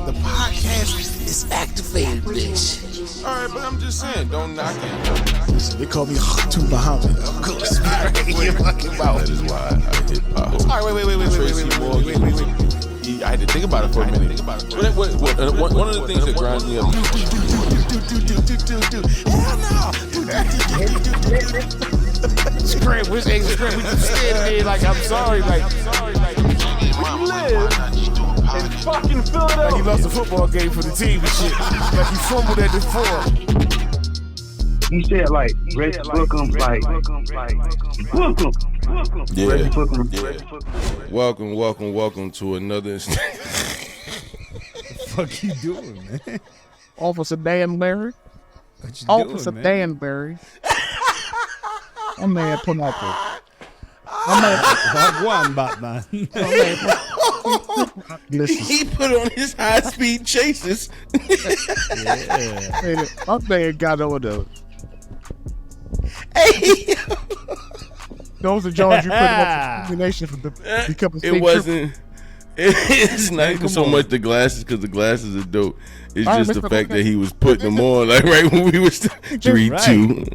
The podcast is activated, bitch. All right, but I'm just saying, don't knock it. Listen, they call me Khatum Muhammad. Of course, you're fucking about. That is why I hit pop. All right, wait. I had to think about it for a minute. One of the things that grinds me up. Scram, which ain't scram? We just stand there like I'm sorry, You live in fucking Philadelphia. like he lost a football game for the team and shit. Like he fumbled at the 4. He said like Reggie Bucum, like Bucum. Yeah. Reggie Bucum. Yeah. Welcome to another. What the fuck you doing, man? Officer Danbury. What you Officer doing, man? Danbury. I'm mad putting out there. I'm mad. Wagwan, Batman. Listen, He put on his high-speed chases. Yeah. my man got on those. Hey, Those are Jones you put up the nation for the becoming state it wasn't. It's not even so much the glasses, because the glasses are dope. It's All right, just the Mr. fact Okay. that he was putting them on, like right when we was 3, Right. 2.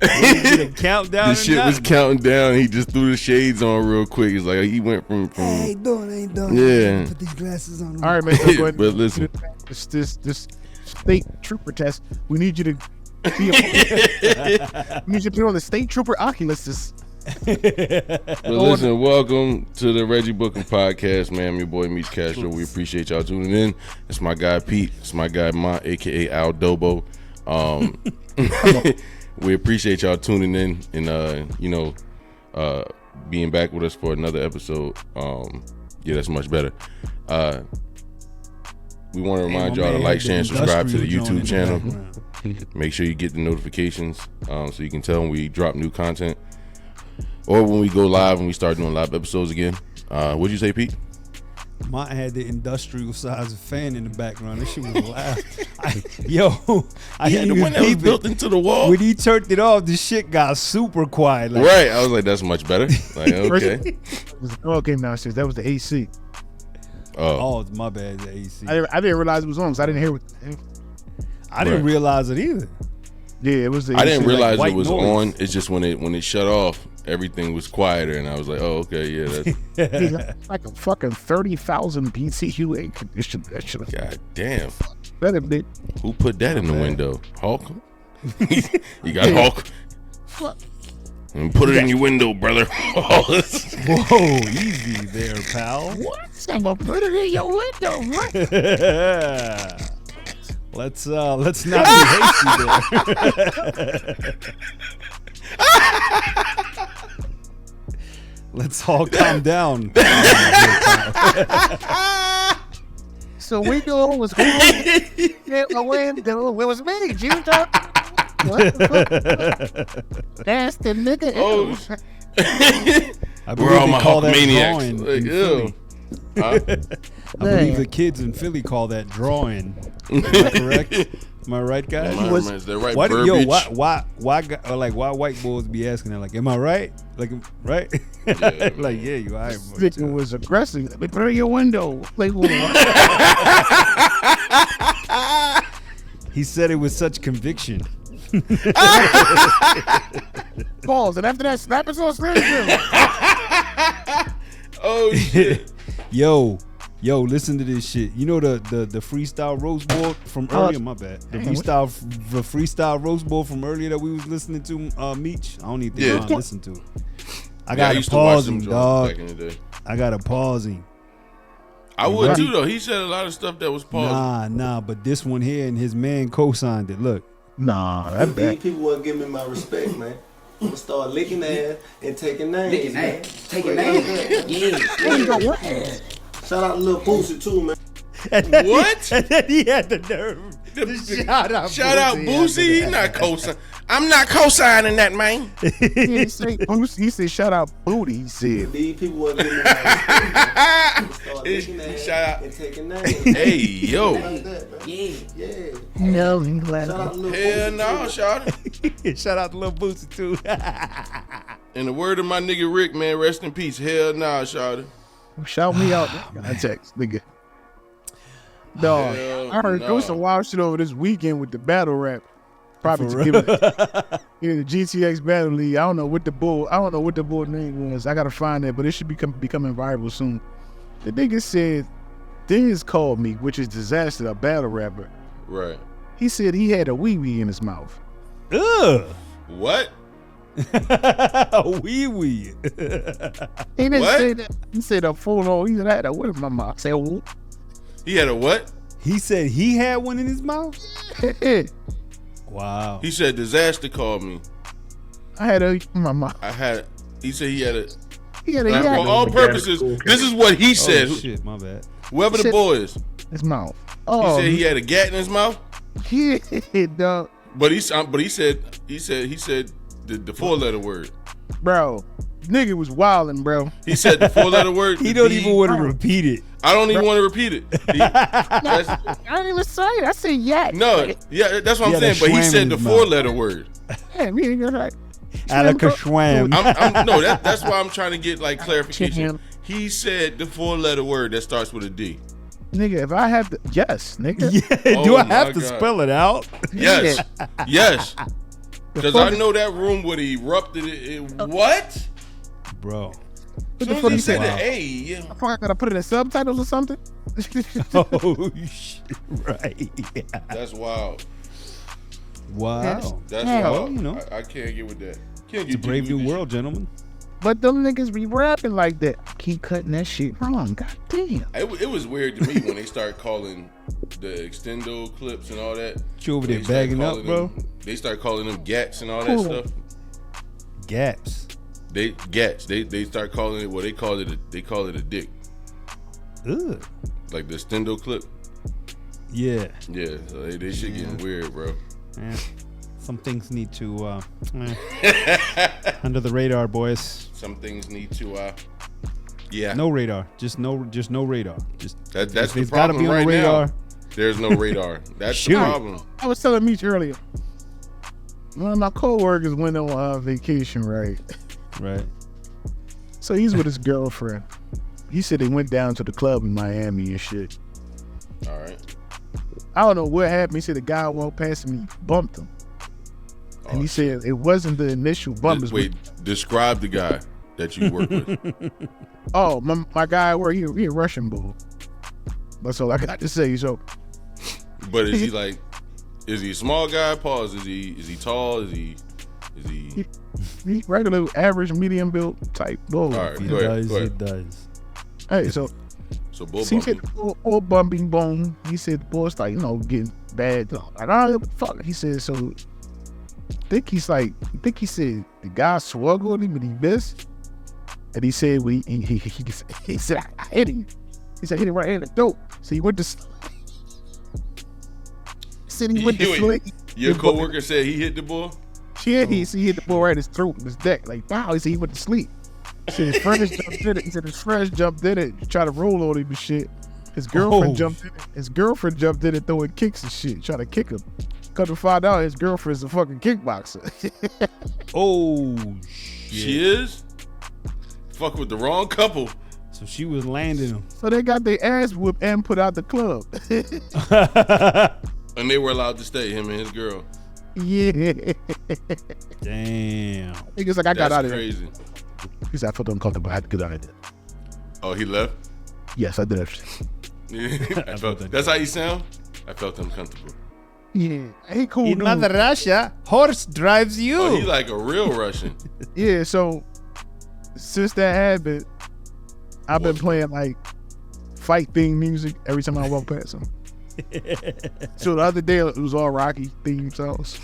The countdown. The shit was counting down. He just threw the shades on real quick. It's like he went from Ain't doing. Yeah. Put these glasses on. All right, man. So go ahead. But listen. This state trooper test. We need you to be we need you to put on the state trooper Oculus. But listen, welcome to the Reggie Bucum podcast, man. I'm your boy Meech Castro. We appreciate y'all tuning in. It's my guy Pete. It's my guy Ma, aka Al Dobo. We appreciate y'all tuning in and being back with us for another episode. Yeah, that's much better. We want to remind y'all to like, share, and subscribe to the YouTube channel. Make sure you get the notifications so you can tell when we drop new content or when we go live and we start doing live episodes again. What'd you say, Pete? Mine had the industrial size fan in the background. This shit was loud. I Yeah, the one that was built into the wall. When he turned it off, the shit got super quiet. Like, Right, I was like, that's much better. Like, okay. Oh, came downstairs. That was the AC. Oh, my bad, the AC. I didn't realize it was on, so I didn't hear it. I didn't realize it either. Yeah, it was the I didn't AC. realize white it was noise. on. It's just when it shut off, everything was quieter, and I was like, oh, okay, yeah, that's Like a fucking 30,000 BTU air conditioner. That shit. god damn. Better than Who put that in the window? Hulk? You got Hulk? fuck. And put it in your window, brother. Whoa, easy there, pal. What? I'm gonna put it in your window, right? Let's not be hasty there. Let's all calm down. So window was going in a window. It was me, you talk. What the fuck? That's the nigga. Oh, I we're all they my call that Hulkamaniacs. drawing Like, in ew. Philly. Huh? I believe the kids in Philly call that drawing. Am I correct? Am I right, guys? Is that right? Why Verbiage? why white boys be asking that? Like, am I right? Like, right? Yeah, Like, yeah, you alright. This nigga was aggressive. Let me put it in your window. Like, what? He said it with such conviction. Pause. And after that, slap us on stage. Oh shit! Yo, listen to this shit. You know the freestyle roast bowl from earlier? My bad. The freestyle roast bowl from earlier that we was listening to, Meech. I don't even think I listened to it. I gotta used to watch pause them him, joints dog. back in the day. I gotta pause him. I would too, though. He said a lot of stuff that was paused. Nah, but this one here and his man co-signed it. Look. Nah, that These bad. people won't give me my respect, man. I'm gonna start licking ass and taking names. Licking man. ass, taking names. Yeah. Shout out to Lil Boosie too, man. What? And then he had the nerve. Shout out Boosie. He not co-signing. I'm not co-signing that, man. He said, shout out booty, he said. These people won't give me my respect, man. I'm gonna start licking ass Shout out. and taking names. Hey, yo. Like that, man. Yeah. Yeah. No, I'm glad. Shout out to Lil Hell Boosie no, too. shout Shout out to Lil Boosie too. In the word of my nigga Rick, man, rest in peace. Hell nah, shout Shout me out. Context, nigga. Dog, Hell I heard there was no. some wild shit over this weekend with the battle rap. Probably For to give it the GTX Battle League. I don't know what the bull name was. I gotta find it, but it should becoming viral soon. The nigga said Diz called me, which is Disaster, a battle rapper. Right. He said he had a wee-wee in his mouth. Ugh. What? Wee wee. He didn't What? say that. He said a full on. He said I had a what in my mouth. I said, "Whoop." He had a what? He said he had one in his mouth. I Wow. He said disaster called me. had a in my mouth. He said he had a. He had a For yak all purposes, this is what he said. Oh shit, my bad. Whoever the Shit. boy is, in his mouth. he Oh, said he had a gat in his mouth. yeah, dog. But he said the 4-letter word. Bro, nigga was wildin', bro. He said the 4-letter word. He the don't D. even want to repeat it. I don't even want to repeat it. That's- I didn't even say it. I said yak. no, yeah, that's what He I'm had a saying. But he schwam said in the his mouth. 4-letter word. Yeah, me nigga like. Alaka Schwam. No, that's why I'm trying to get like clarification. Chim. He said the 4-letter word that starts with a D. Nigga, if I had to, yes, nigga. Yeah, do Oh I have my to God. spell it out? Yes, yes. Because fuck I is- know that room would have erupted. What? Bro. As the soon fuck as he you said say? the A, yeah. I gotta put it in subtitles or something. Oh shit. Right. Yeah. That's wild. Wow. That's Yeah, wild. well, you know. I can't get with that. Can't It's a get brave jiggy new with this world, gentlemen. But them niggas be rapping like that. Keep cutting that shit wrong. God damn. shit. It was weird to me when they start calling the extendo clips and all that. You over there They start bagging up, calling bro? They start calling them gats and all Cool. that stuff. Gaps. They gats. They start calling it. Well, they call it a dick. Ugh. Like the extendo clip. Yeah. Yeah, so they shit getting weird, bro. Eh, some things need to under the radar, boys. Some things need to. Yeah. No radar. Just no radar. Just That's if the it's gotta problem be on right the radar. now. There's no radar. That's Shoot. the problem. I was telling Meech earlier. One of my coworkers went on vacation, right? Right. So he's with his girlfriend. He said they went down to the club in Miami and shit. All right. I don't know what happened. He said the guy walked past him, he bumped him. And he said it wasn't the initial bump. Wait, describe the guy that you work with. Oh, my guy at work, he a Russian bull. That's all I got to say. So But is he like, is he a small guy? Pause. Is he tall? Is he? he regular average medium build type bull. All right, He go ahead. does. Go He ahead. does. Hey, so Bull he said bumping. all bumping bone. He said the boy's like, getting bad. Like, I don't know what the fuck. He said, so I think he said the guy swung on him and he missed. And he said he said I hit him. He said hit him right in the throat. So he went to sleep. Said he went to sleep. Your coworker said he hit the ball. Yeah, he hit the ball right in his throat, in his neck. Like, wow, he said he went to sleep. He said his friends jumped in it. He said his friends jumped in it, try to roll on him and shit. His girlfriend jumped in it. His girlfriend jumped in it throwing kicks and shit, trying to kick him. Come to find out his girlfriend's a fucking kickboxer. Oh shit. She is. Fuck with the wrong couple. So she was landing him. So they got their ass whooped and put out the club. And they were allowed to stay, him and his girl. Yeah. Damn. Niggas like, I got That's out of there. crazy. He said, I felt uncomfortable. I had to get out of there. Oh, he left? Yes, I did. I felt that's how you sound? I felt uncomfortable. Yeah. He cool In dude. Mother Russia, horse drives you. Oh, he like a real Russian. Yeah, so since that happened, I've been playing like fight theme music every time I walk past him. So the other day it was all Rocky theme songs.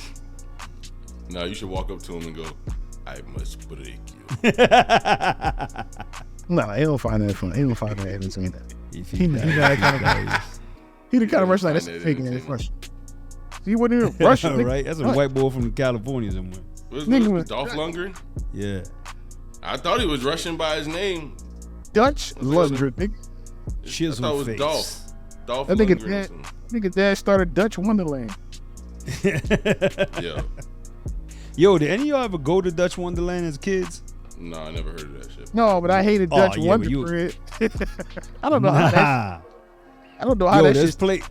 No, you should walk up to him and go, I must break you. No, he don't find that fun. He don't find that entertaining. If He the kind of Russian like that's fake ass Russian. He wasn't even Russian. nigga. right? That's a white boy from California somewhere. Nigga was Dolph Lundgren? Yeah. I thought he was Russian by his name. Dutch Lundgren. Nigga. Chisel I thought it was face. Dolph. Dolph That nigga Lundgren. or dad, something. nigga dad started Dutch Wonderland. Yeah. Yo, did any of y'all ever go to Dutch Wonderland as kids? No, I never heard of that shit. No, but I hated Dutch yeah, Wonder Bread. I don't know how that. I don't know how that shit. Play.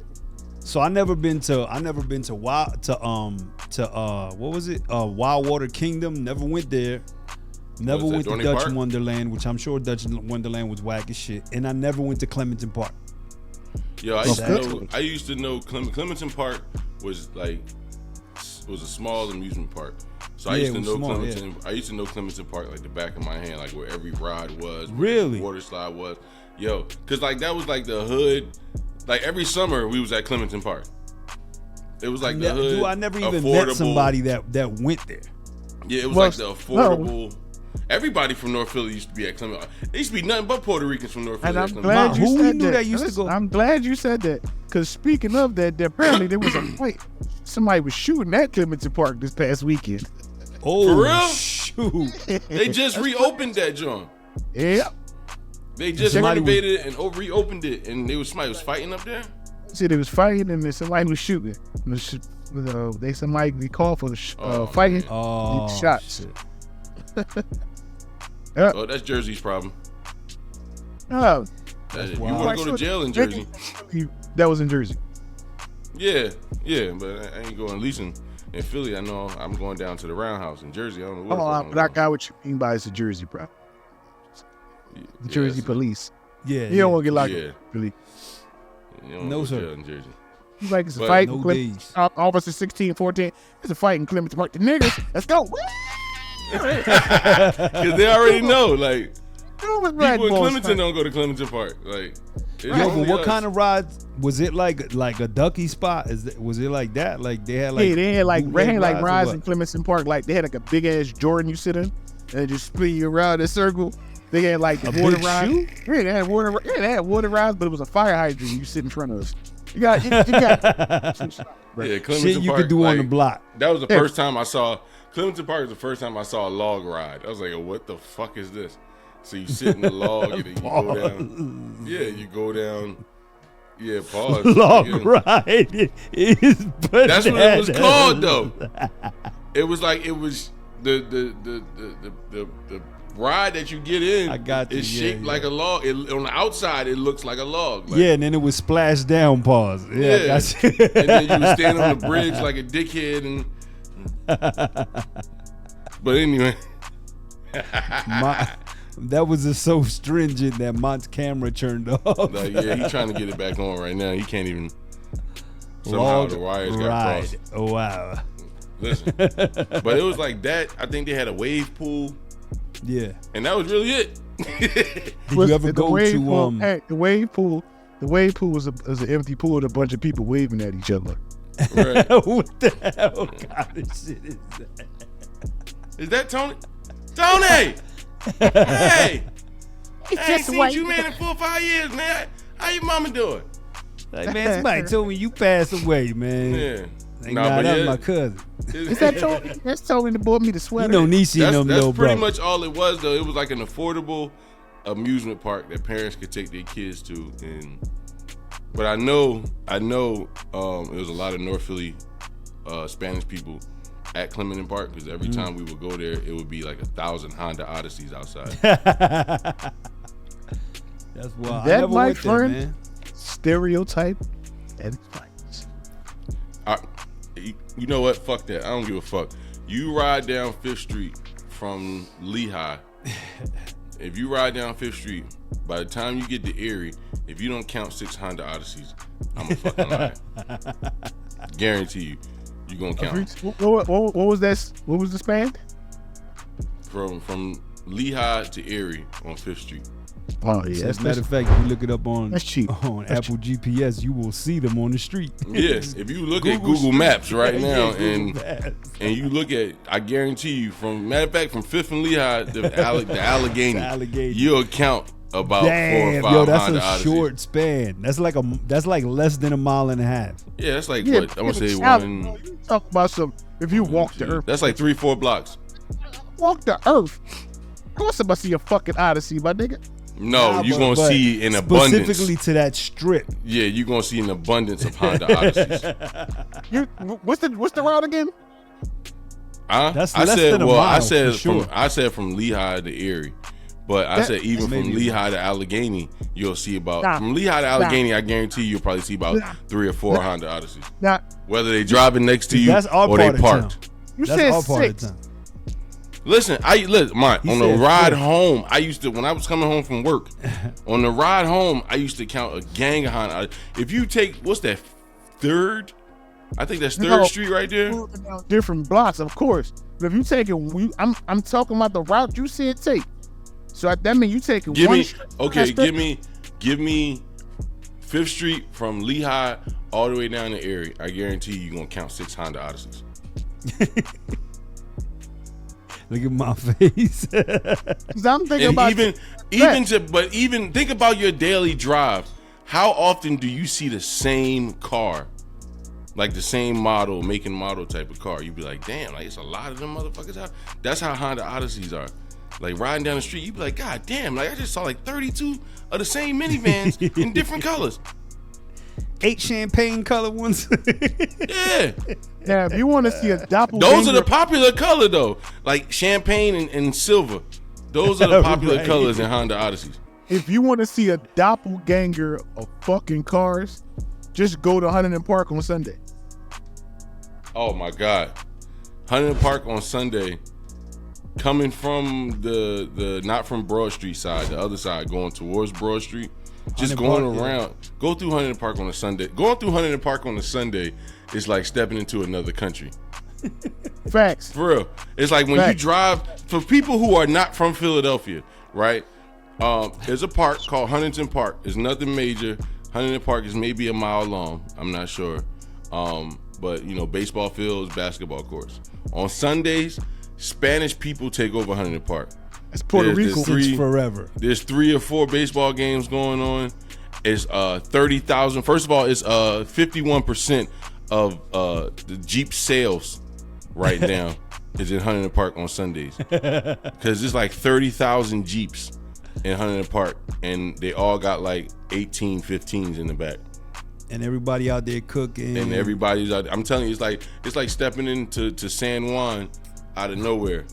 So I never been to what was it? Wild Water Kingdom. Never went there. Never went to Dutch Park? Wonderland, which I'm sure Dutch Wonderland was whack as shit. And I never went to Clementon Park. Yo, I used to know Clementon Park was a small amusement park. So I used to know Clementon. Yeah. I used to know Clementon Park like the back of my hand, like where every ride was, really, water slide was. Yo, cause like that was like the hood. Like every summer we was at Clementon Park. It was like the hood. Dude, I never even met somebody that went there. Yeah, it was like the affordable. No. Everybody from North Philly used to be at Clementon. There used to be nothing but Puerto Ricans from North Philly. And I'm glad you said that. Used to go? I'm glad you said that. Because speaking of that, apparently there was a fight. Somebody was shooting at Clementon Park this past weekend. Oh, for real? Shoot. They just reopened that joint. Yeah. They just renovated it and reopened it, and somebody was fighting up there. See, they was fighting, and then somebody was shooting. Somebody called for the fighting. Oh, shots. Yeah. Oh, that's Jersey's problem. Oh, you want to go to jail in Jersey? That was in Jersey. Yeah, but I ain't going. At least in Philly, I know I'm going down to the Roundhouse. In Jersey, I don't know. But I got what you mean by it's a Jersey problem. The Jersey police. Yeah, you don't want to get locked up, really. No, sir. In Jersey. He's like, it's a fight. No Officer 16, 14. It's a fight in Clementon Park. The niggas, let's go. Because they already know, like, people in Clementon don't go to Clementon Park. Like, but what kind of rides was it? Like a ducky spot? Was it like that? Like they had like they had rides in Clementon Park. Like they had like a big ass Jordan you sit in, and they just spin you around in a circle. They had like the water rides. Yeah, they had water. Yeah, they had water rides, but it was a fire hydrant. You sit in front of us. You got. Yeah, Clementon shit you Park, could do on the block. That was the first time I saw Clementon Park. Was the first time I saw a log ride. I was like, what the fuck is this? So you sit in the log and then you go down. Yeah, you go down. Yeah, pause. Log ride is bananas. That's what it was called, though. It was the ride that you get in. I got you. It's shaped like a log. On the outside, it looks like a log. Like, and then it was splashed down. Pause. Yeah. And then you would stand on the bridge like a dickhead. But anyway. That was just so stringent that Mont's camera turned off. Like, he's trying to get it back on right now. He can't even. Somehow the wires got crossed. Oh, wow. Listen, but it was like that. I think they had a wave pool. Yeah, and that was really it. Did you ever go to Hey, the wave pool? The wave pool was an empty pool with a bunch of people waving at each other. Right. What the hell kind of shit is that? Is that Tony? Tony! Hey! I ain't seen you, man, in 4 or 5 years, man. How your mama doing? Like, man, somebody told me you passed away, man. Yeah. That was my cousin. Is that Tony? That's Tony that bought me the sweater. You know, Niecy and them little pretty brothers. much all it was, though. It was like an affordable amusement park that parents could take their kids to. But I know, it was a lot of North Philly Spanish people at Clementon Park, because every time we would go there, it would be like 1,000 Honda Odysseys outside. That's wild. That, my friend, there, man. Stereotype at its finest. You know what? Fuck that. I don't give a fuck. You ride down 5th Street from Lehigh. If you ride down 5th Street, by the time you get to Erie, if you don't count 6 Honda Odysseys, I'm a fucking liar. Guarantee you. You gonna count. What was that? What was the span? From Lehigh to Erie on 5th Street. Oh yeah. As a matter of fact, if you look it up on that's cheap. On Apple GPS, you will see them on the street. Yes, if you look at Google Maps right now and you look at, I guarantee you, from 5th and Lehigh, the Allegheny, you'll count about 4 or 5 yo, that's Honda a Odysseys. Short span. That's like less than a mile and a half. Yeah, that's like what? I'm gonna say one. Talk about some. If you walk the earth, that's like 3-4 blocks. Walk the earth. Of course, somebody see a fucking Odyssey, my nigga. No, you're going to see an abundance. Specifically to that strip. Yeah, you're going to see an abundance of Honda Odysseys. What's the route again? That's I less said, than a well, mile, I said for sure. I said from Lehigh to Erie, but I said even from Lehigh to Allegheny, you'll see about from Lehigh to Allegheny. I guarantee you'll probably see about 3 or 4 Honda Odysseys. Now, Whether they driving next to you That's our or they part of parked. town. you That's said our part of 6. town. Listen, Mike, He on the said ride 4. home, I used to, when I was coming home from work, on the ride home, I used to count a gang of Honda. If you take, what's that, 3rd? I think that's 3rd Street right there. Different blocks, of course. But if you take it, I'm talking about the route you said take. So that means you taking Give one. me 5th Street from Lehigh all the way down to Erie. I guarantee you're going to count 6 Honda Odysseys. Look at my face. Because I'm thinking And about even think about your daily drive. How often do you see the same car? Like the same model, make and model type of car. You'd be like, damn, like it's a lot of them motherfuckers out. That's how Honda Odysseys are. Like riding down the street, you'd be like, God damn, like I just saw like 32 of the same minivans in different colors. 8 champagne color ones. Yeah. now, if you want to see a doppelganger, Those are the popular color though. Like champagne and silver. Those are the popular Right. colors in Honda Odysseys. if you want to see a doppelganger of fucking cars, just go to Huntington Park on Sunday. Oh my God. Huntington Park on Sunday, coming from the not from Broad Street side, the other side, going towards Broad Street, just Huntington going Park, around. Go through Huntington Park on a Sunday. Going through Huntington Park on a Sunday is like stepping into another country. Facts. For real. It's like when you drive, for people who are not from Philadelphia, right? There's a park called Huntington Park. It's nothing major. Huntington Park is maybe a mile long. I'm not sure. But you know, baseball fields, basketball courts. On Sundays, Spanish people take over Huntington Park. It's Puerto Rico. Since forever. There's 3 or 4 baseball games going on. It's 30,000. First of all, it's 51% of the Jeep sales right now is in Huntington Park on Sundays. Because there's like 30,000 Jeeps in Huntington Park, and they all got like 18, 15s in the back. And everybody out there cooking. And everybody's out. I'm telling you, it's like stepping into San Juan out of nowhere.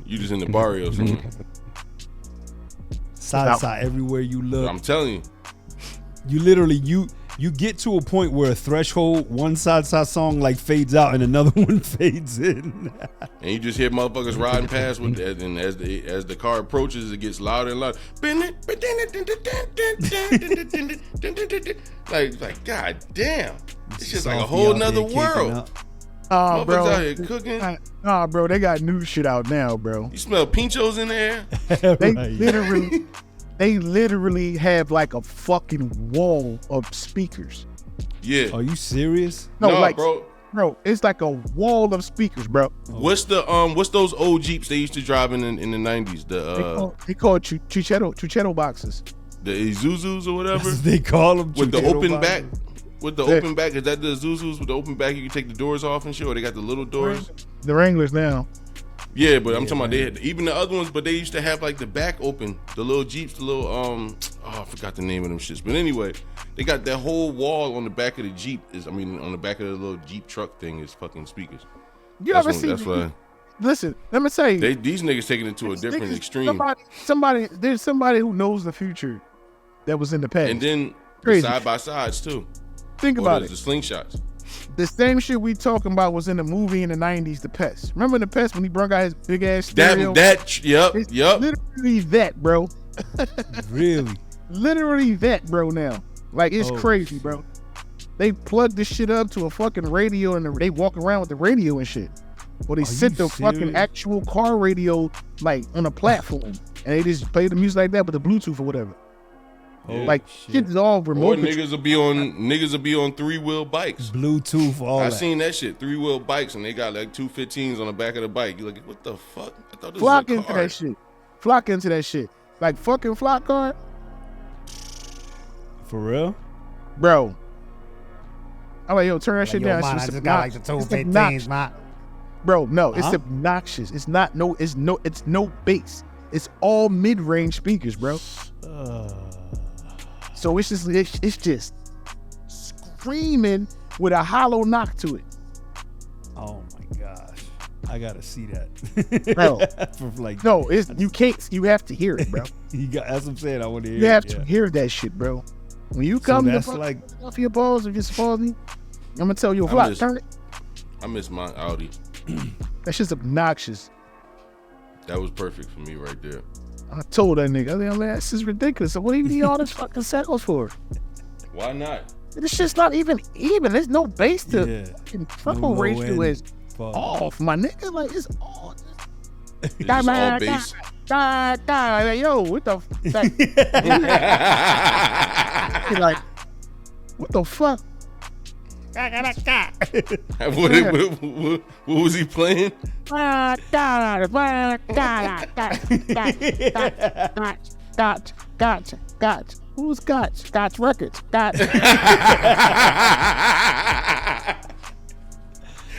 You just in the barrios. Salsa everywhere you look. I'm telling you. You literally you get to a point where a threshold, one salsa song like fades out and another one fades in. And you just hear motherfuckers riding past with that, and as the car approaches, it gets louder and louder. Like God damn, it's just like a whole nother world. Oh, bro. Motherfuckers out here cooking. Nah, bro, they got new shit out now, bro. You smell pinchos in the air. They literally have like a fucking wall of speakers. Yeah. Are you serious? No, like, bro. Bro, it's like a wall of speakers, bro. What's those old Jeeps they used to drive in the 90s? They call it Chuchetto boxes. The Isuzus or whatever. They call them With the Chuchero open boxes. back. With the open back, is that the Isuzus with the open back? You can take the doors off and shit, or they got the little doors. The Wranglers now. Yeah, but I'm talking about they had, even the other ones, but they used to have like the back open, the little Jeeps, the little I forgot the name of them shits. But anyway, they got that whole wall on the back of the Jeep on the back of the little Jeep truck thing is fucking speakers. You ever seen? Listen, let me tell you. These niggas taking it to a different extreme. There's somebody who knows the future that was in the past. And then Crazy. the side by sides too. Think about the it. slingshots. The same shit we talking about was in the movie in the 90s, The Pest. Remember The Pest when he brought out his big ass stereo? Yep. Literally that, bro. Really? Literally that, bro, now. Like, it's crazy, bro. They plug this shit up to a fucking radio and they walk around with the radio and shit. Or they sit the fucking actual car radio, like, on a platform. And they just play the music like that with the Bluetooth or whatever. Yeah. Like, shit is all remote. Or niggas will be on 3-wheel bikes. Bluetooth, all that. I seen that shit, 3-wheel bikes, and they got like 215s on the back of the bike. You're like, what the fuck? I thought this Flock was a into car. that shit. Flock into that shit. Like, fucking Flock car. For real? Bro. I'm like, yo, turn that shit Yo, down. man, I It's just got like the it's 215s, obnoxious. man. Bro, no, it's obnoxious. It's no bass. It's all mid-range speakers, bro. So it's just screaming with a hollow knock to it. Oh my gosh. I gotta see that. No. For like, No, it's you can't. You have to hear it, bro. you got. That's what I'm saying. I want to hear. You have it, to yeah. hear that shit, bro. When you So come that's to like, off your balls, if you're supposed to, I'm gonna tell you a lot. Turn it. I miss my Audi. That's just obnoxious. That was perfect for me right there. I told that nigga, I mean, this is ridiculous. So what do you need all this fucking seconds for? Why not? It's just not even. There's no base to. yeah. Fucking No low ratio end is pause. off, my nigga. Like it's all. It's just all bass. Yo, what the fuck? Like, what the fuck? What was he playing? Gotch. Who's Gotch? Gotch Records. Gotch.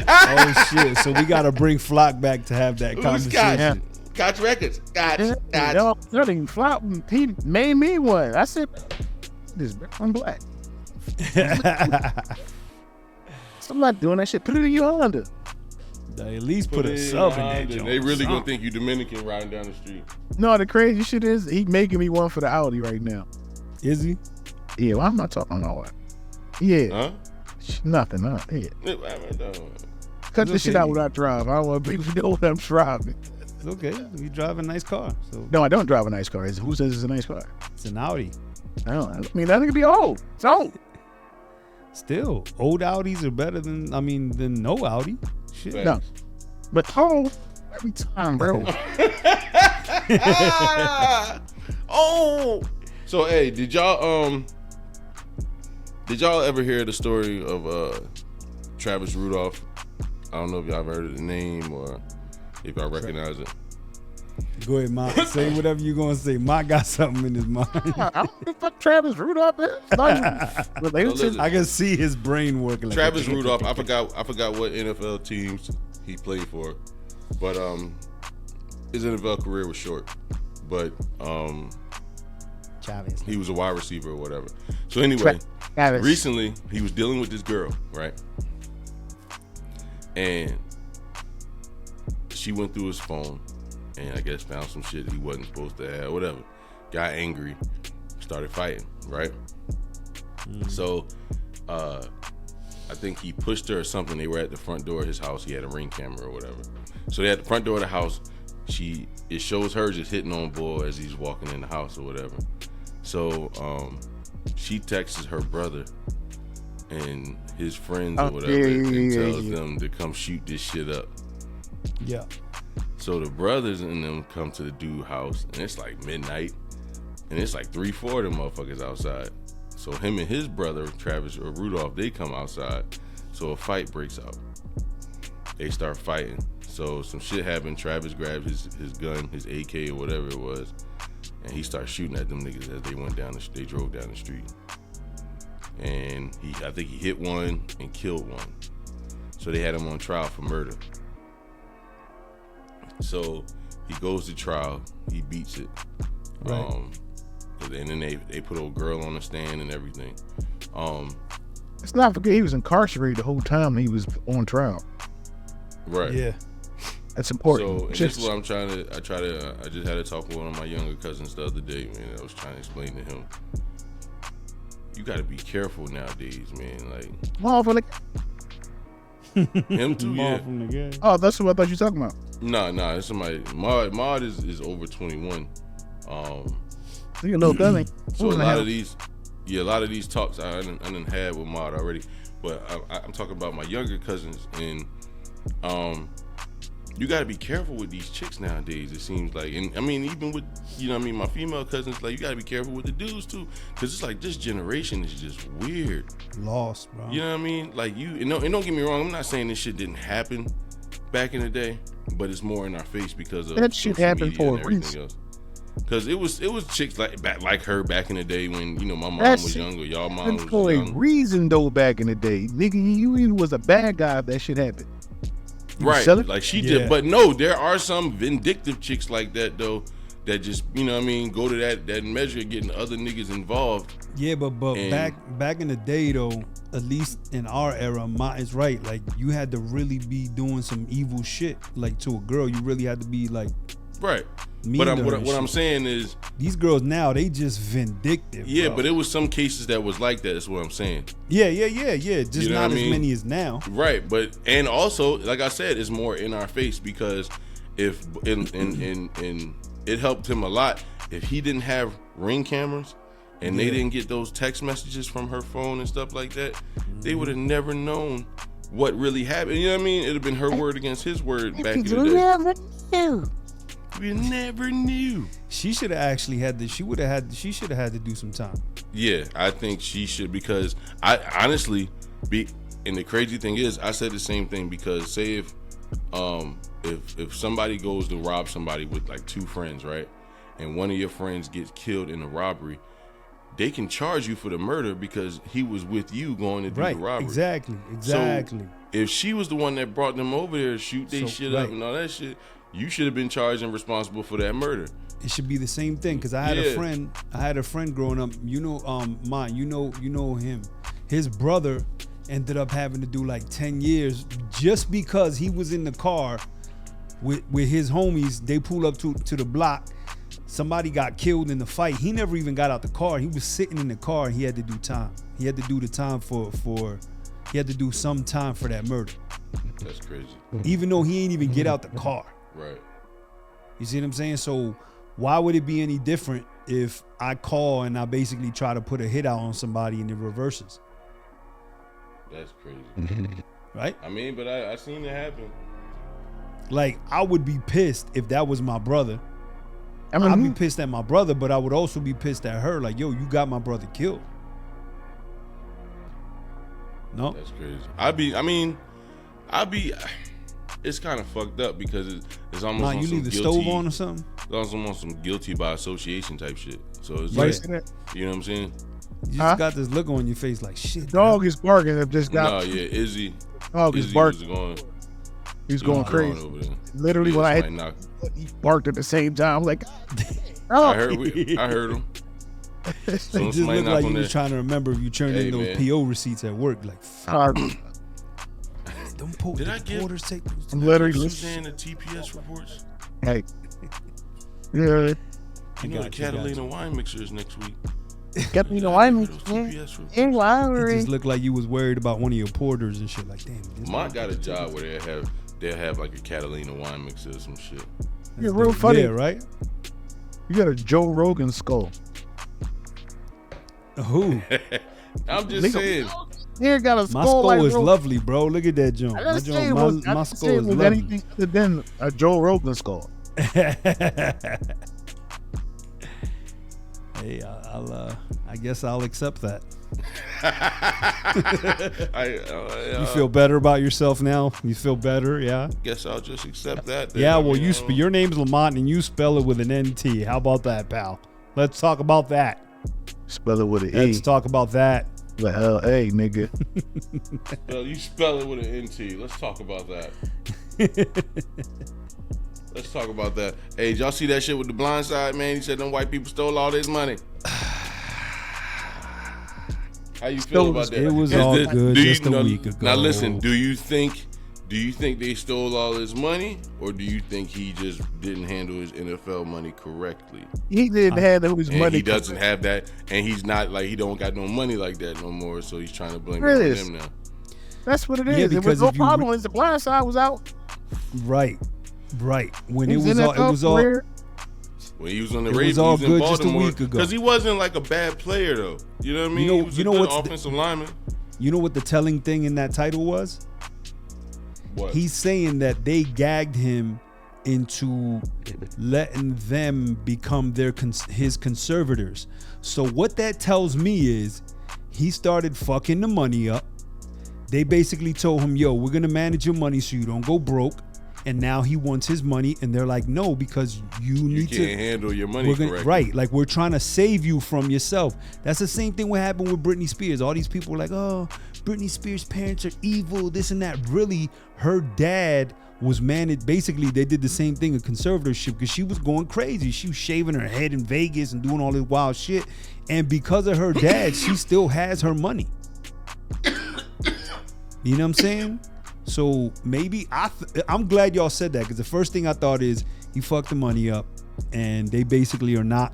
Oh shit! So we gotta bring Flock back to have that Who's conversation. Gotch Records. Gotch. Yo, flop. He made me one. I said, this I'm black. So I'm not doing that shit. Put it in your Honda. At least put a sub in that joint. They really gonna think you Dominican riding down the street. No, the crazy shit is he making me one for the Audi right now. Is he? Yeah, well, I'm not talking all that. Yeah. Huh? Nothing. Yeah. Cut this okay. shit out when I drive. I don't want people to know what I'm driving. It's okay. You drive a nice car, so No, I don't drive a nice car. Who says it's a nice car? it's an Audi. I mean, that could be old. It's old. Still, old Audis are better than no Audi. Shit. No. But old every time, bro. Oh. So hey, did y'all ever hear the story of Travis Rudolph? I don't know if y'all ever heard of the name or if y'all recognize it. Go ahead, Ma. Say whatever you gonna say. Ma got something in his mind. I don't know what Travis Rudolph is. listen. I can see his brain working. Like Travis Rudolph. I forgot what NFL teams he played for, but his NFL career was short. But Chavez. he was a wide receiver or whatever. So anyway, recently he was dealing with this girl, right? And she went through his phone and I guess found some shit he wasn't supposed to have, whatever. Got angry, started fighting, right? So I think he pushed her or something. They were at the front door of his house. He had a Ring camera or whatever. So they at the front door of the house. It shows her just hitting on boy as he's walking in the house or whatever. So she texts her brother and his friends or whatever and tells them to come shoot this shit up. Yeah. So the brothers and them come to the dude house and it's like midnight and it's like 3-4 of them motherfuckers outside. So him and his brother, Travis or Rudolph, they come outside. So a fight breaks out. They start fighting. So some shit happened. Travis grabbed his gun, his AK or whatever it was, and he started shooting at them niggas as they they drove down the street. And I think he hit one and killed one. So they had him on trial for murder. So he goes to trial. He beats it. Right. And then they put a girl on the stand and everything. Let's not forget he was incarcerated the whole time he was on trial. Right. Yeah. That's important. So this is what I just had a talk with one of my younger cousins the other day, man. I was trying to explain to him. You got to be careful nowadays, man. Like him too, yeah. Oh, that's what I thought you were talking about. Nah, it's somebody. Maud is over 21. You know, cousin. So a lot of these talks I done had with Maud already, but I'm talking about my younger cousins, and you got to be careful with these chicks nowadays. It seems like, and I mean, even with my female cousins, like you got to be careful with the dudes too, because it's like this generation is just weird, lost, bro. You know what I mean? Like and don't get me wrong, I'm not saying this shit didn't happen back in the day, but it's more in our face because of that shit happened for a reason. Because it was chicks like her back in the day when my mom was young or y'all mom was for young. a reason though. Back in the day, nigga, you was a bad guy if that shit happened. Right, like she did. But no, there are some vindictive chicks like that though that just, you know what I mean, go to that measure of getting other niggas involved. Yeah, but back in the day though, at least in our era, Ma is right. Like you had to really be doing some evil shit. Like to a girl, you really had to be like right. mean But to her what and I'm shit. saying is, These girls now, they just vindictive. yeah, bro. but it was some cases that was like that. That's what I'm saying. Yeah. Just You know not what I as mean? many as now. Right, but and also, like I said, it's more in our face because if in it helped him a lot if he didn't have Ring cameras and they didn't get those text messages from her phone and stuff like that, they would have never known what really happened. You know what I mean? It'd have been her word against his word back in the day. never knew. We never knew. She should have actually had to. She should have had to do some time. Yeah, I think she should, because I honestly and the crazy thing is, I said the same thing, because say if somebody goes to rob somebody with like two friends, right, and one of your friends gets killed in a robbery, they can charge you for the murder because he was with you going to do the robbery. Exactly. So if she was the one that brought them over there to shoot their shit up and all that shit, you should have been charged and responsible for that murder. It should be the same thing, because I had a friend growing up, you know, you know him. His brother ended up having to do like 10 years just because he was in the car with his homies. They pulled up to the block. Somebody got killed in the fight. He never even got out the car. He was sitting in the car and he had to do time. He had to do the time he had to do some time for that murder. That's crazy. Even though he ain't even get out the car. Right. You see what I'm saying? So why would it be any different if I call and I basically try to put a hit out on somebody and it reverses? That's crazy. Right? I mean, but I seen it happen. Like, I would be pissed if that was my brother. I mean, I'd be pissed at my brother, but I would also be pissed at her. Like, yo, you got my brother killed. No? That's crazy. It's kind of fucked up because it's almost Nah, on you some leave the guilty, stove on or something? It's almost on some guilty by association type shit. So it's Right. like, you know what I'm saying? You just got this look on your face like, shit. dog is barking. I've just No, got. yeah, Izzy. Dog is Izzy barking. was He's going crazy. over there. Literally, Yeah, when I somebody hit, knocked. he barked at the same time. I'm like, I heard him. It Soon just somebody looked knock like on you was there. trying to remember if you turned Hey, in those man. PO receipts at work. Like, don't Did I give porters take those? I'm literally Suzanne the TPS reports? hey, yeah, You know got the you, got Catalina you. wine mixer is next week. get me Did the I wine. give her those TPS reports? In It Lowry. just looked like you was worried about one of your porters and shit. Like, damn. This Mont got a job where they'll have like a Catalina wine mixer or some shit. You're real funny. Yeah, right? You got a Joe Rogan skull. Who? I'm just saying. Here got a My skull like skull is Ro- lovely, bro. Look at that joint. I My, didn't say it joint, was- my, I my didn't skull say it is was lovely. Anything other than a Joe Rogan skull. Hey, I guess I'll accept that. You feel better about yourself now? You feel better, yeah? Guess I'll just accept that. Then. Yeah, I well, mean, your name's Lamont and you spell it with an NT. How about that, pal? Let's talk about that. Spell it with an Let's E. talk about that. The L-A, nigga. Well, you spell it with an NT. Let's talk about that. Let's talk about that. Hey, did y'all see that shit with the Blind Side, man? He said them white people stole all his money. How you feel about that? It was Is all this- good do you- just a week ago. Now listen, do you think they stole all his money, or do you think he just didn't handle his NFL money correctly? He didn't handle his And money. he doesn't have that, and he's not like, he don't got no money like that no more, so he's trying to blame it Really? on them now. That's what it Yeah, is. It because was no if you problem once the blind side was out. Right. When it His was all, it NFL was all, career, When he was on the It was Ravens, all he was in good just a Baltimore, week ago. because he wasn't like a bad player though. You know what I mean? He was a good offensive lineman. you know what the telling thing in that title was? What? He's saying that they gagged him into letting them become his conservators. So what that tells me is he started fucking the money up. They basically told him, yo, we're going to manage your money so you don't go broke. And now he wants his money. And they're like, no, because you need can't to handle your money correctly. Right. Like, we're trying to save you from yourself. That's the same thing what happened with Britney Spears. All these people were like, oh, Britney Spears' parents are evil, this and that. Really, her dad was managed. Basically, they did the same thing, a conservatorship, because she was going crazy. She was shaving her head in Vegas and doing all this wild shit. And because of her dad, she still has her money. You know what I'm saying? So maybe I'm glad y'all said that, because the first thing I thought is he fucked the money up, and they basically are not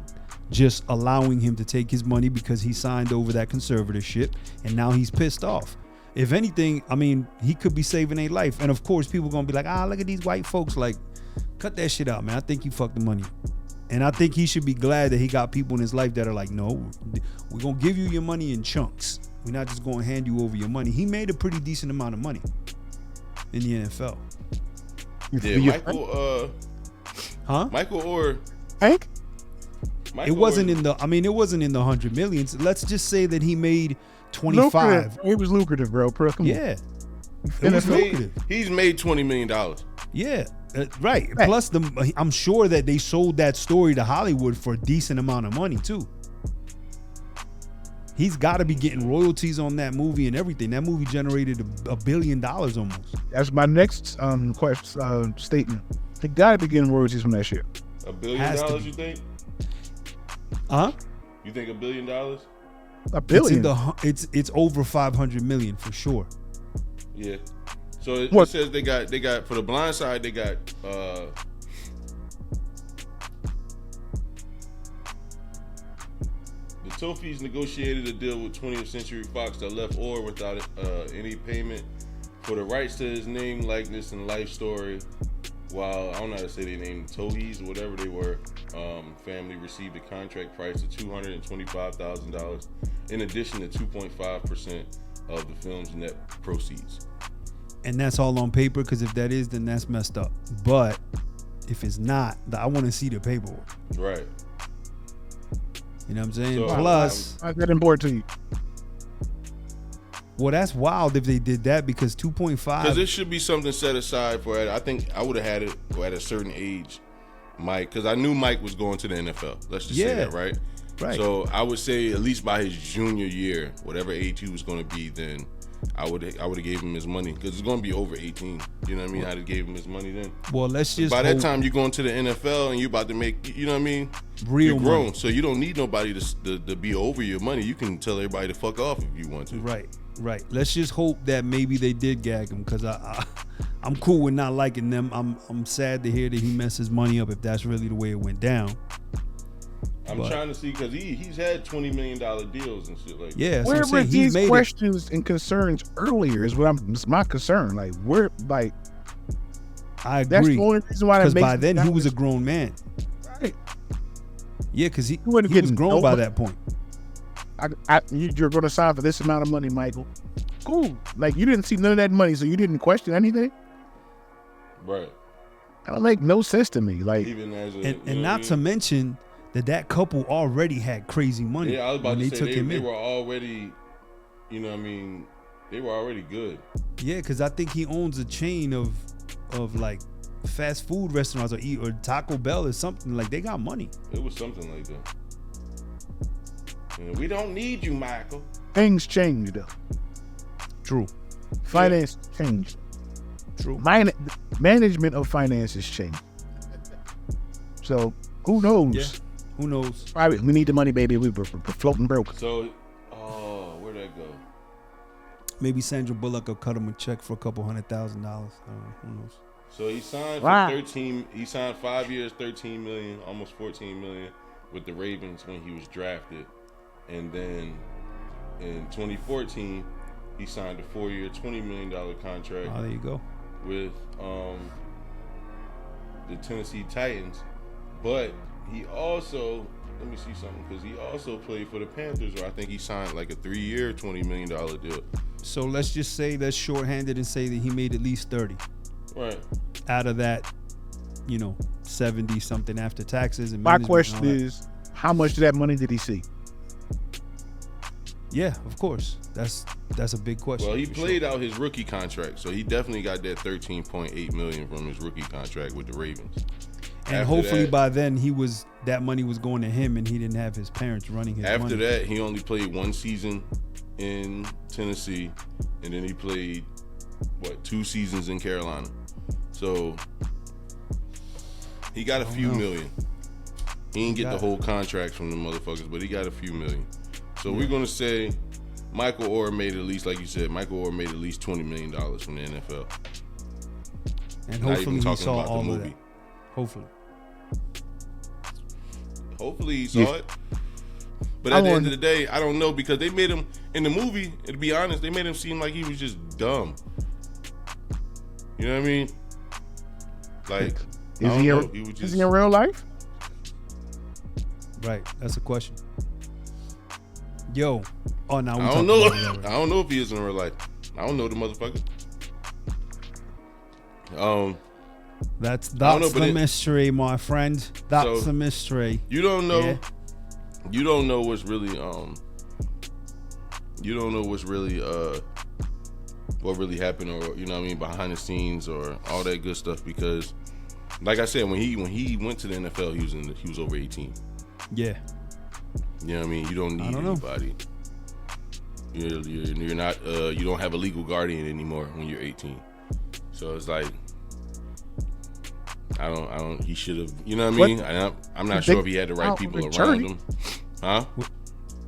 just allowing him to take his money because he signed over that conservatorship, and now he's pissed off. If anything, I mean, he could be saving a life. And of course, people gonna be like, look at these white folks. Like, cut that shit out, man. I think you fucked the money. And I think he should be glad that he got people in his life that are like, no, we're gonna give you your money in chunks. We're not just gonna hand you over your money. He made a pretty decent amount of money in the NFL. Yeah, Michael or Hank? It wasn't in the 100 millions. Let's just say that he made 25. It was lucrative, bro. Come on. Yeah. He's made $20 million. Yeah, right. Plus, I'm sure that they sold that story to Hollywood for a decent amount of money too. He's got to be getting royalties on that movie and everything. That movie generated $1 billion almost. That's my next statement. They got to be getting royalties from that shit. $1 billion, you think? Huh? You think $1 billion? $1 billion. It's over 500 million for sure. Yeah. So it says they got for The Blind Side, they got the Tofis negotiated a deal with 20th Century Fox that left Orr without any payment for the rights to his name, likeness, and life story. While I don't know how to say their name, Tohees or whatever they were, family received a contract price of $225,000 in addition to 2.5% of the film's net proceeds. And that's all on paper, because if that is, then that's messed up. But if it's not, I want to see the paperwork. Right. You know what I'm saying? So, Plus, I got important to you. Well, that's wild if they did that, because 2.5. Because it should be something set aside for it. I think I would have had it at a certain age, Mike, because I knew Mike was going to the NFL. Let's just say that, right? Right. So I would say at least by his junior year, whatever age he was going to be, then I would have gave him his money, because it's going to be over 18. You know what I mean? I'd have gave him his money then. Well, let's just by that time you're going to the NFL and you're about to make, you know what I mean? Real you're grown, money. so you don't need nobody to be over your money. You can tell everybody to fuck off if you want to. Right. Let's just hope that maybe they did gag him, because I'm cool with not liking them. I'm sad to hear that he messed his money up if that's really the way it went down. I'm trying to see, because he's had $20 million deals and shit like that. Yeah, where were these questions and concerns earlier is it's my concern. Like, where, like, I agree. That's the only reason why. Because by then he was a grown man. Right. Yeah, because he was grown by that point. You're going to sign for this amount of money, Michael. Cool. Like, you didn't see none of that money, so you didn't question anything. Right. That would make no sense to me. Like, even as and not to mention that couple already had crazy money. Yeah, I was about when to say they in. were already, you know what I mean, they were already good. Yeah, because I think he owns a chain of like fast food restaurants or Taco Bell or something. Like, they got money. It was something like that. We don't need you, Michael. Things changed, though. True. Finance changed. True. Management of finances changed. So, who knows? Yeah. Who knows? Probably, we need the money, baby. We're floating broke. So, where'd that go? Maybe Sandra Bullock will cut him a check for $200,000. Who knows? So he signed for 13. He signed 5 years, $13 million, almost $14 million with the Ravens when he was drafted, and then in 2014 he signed a 4-year, $20 million contract. Oh, there you go. With the Tennessee Titans, but he also, let me see something, because he also played for the Panthers, where I think he signed like a 3-year, $20 million deal. So let's just say that's shorthanded and say that he made at least 30. Right. Out of that, 70 something after taxes and my question is, how much of that money did he see? Yeah, of course. That's a big question. Well, he played out his rookie contract, so he definitely got that $13.8 million from his rookie contract with the Ravens. And after hopefully that, by then that money was going to him and he didn't have his parents running his money. After that, he only played one season in Tennessee, and then he played 2 seasons in Carolina. So he got a few million. He didn't get the whole contract from the motherfuckers, but he got a few million. So we're gonna say Michael Orr made at least, like you said, Michael Orr made at least $20 million from the NFL. And Not hopefully even he talking saw about the all of movie. that. Hopefully. Hopefully he saw it. But at the end of the day, I don't know, because they made him, in the movie, to be honest, they made him seem like he was just dumb. You know what I mean? Like, Is he in real life? Right, that's a question. Yo, I don't know. I don't know if he is in real life. I don't know the motherfucker. That's the mystery, my friend. That's the mystery. You don't know. Yeah. You don't know what's really You don't know what's really what really happened, or you know what I mean, behind the scenes, or all that good stuff, because, like I said, when he went to the NFL, he was over 18. Yeah. You know what I mean? You don't need anybody. You're not you don't have a legal guardian anymore when you're 18. So it's like, he should have, you know what I mean? I'm not sure if he had the right people around him. Huh?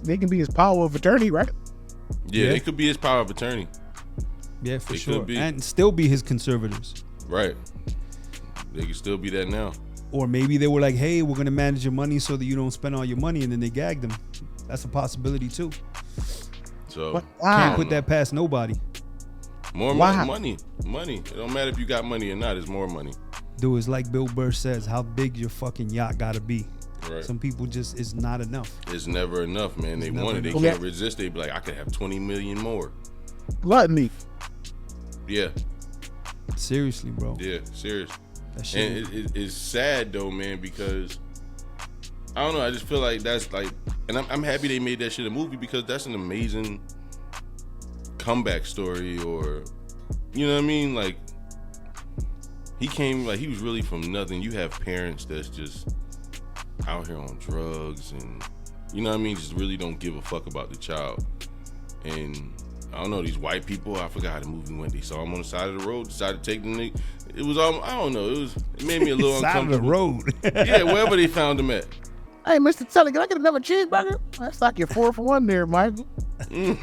They can be his power of attorney, right? Yeah, they could be his power of attorney. Yeah, for sure. And still be his conservators. Right. They could still be that now. Or maybe they were like, hey, we're going to manage your money so that you don't spend all your money, and then they gagged them. That's a possibility too. So can't put that past nobody. More money. It don't matter if you got money or not, it's more money. Dude, it's like Bill Burr says, how big your fucking yacht gotta be. Right. Some people just, it's not enough. It's never enough, man. They want it. They can't resist. They be like, I could have 20 million more. Gluttony. Yeah. Seriously, bro. Yeah, serious. That shit. And it's sad though, man, because I don't know. I just feel like that's like, and I'm happy they made that shit a movie, because that's an amazing comeback story, or you know what I mean? Like, he came, like, he was really from nothing. You have parents that's just out here on drugs, and you know what I mean, just really don't give a fuck about the child. And I don't know, these white people, I forgot how the movie went. They saw him on the side of the road, decided to take the nigga. It was all, I don't know, it made me a little uncomfortable. Side of the road. Yeah, wherever they found him at. Hey, Mr. Teller, can I get another cheeseburger? That's like your 4th one there, Michael. This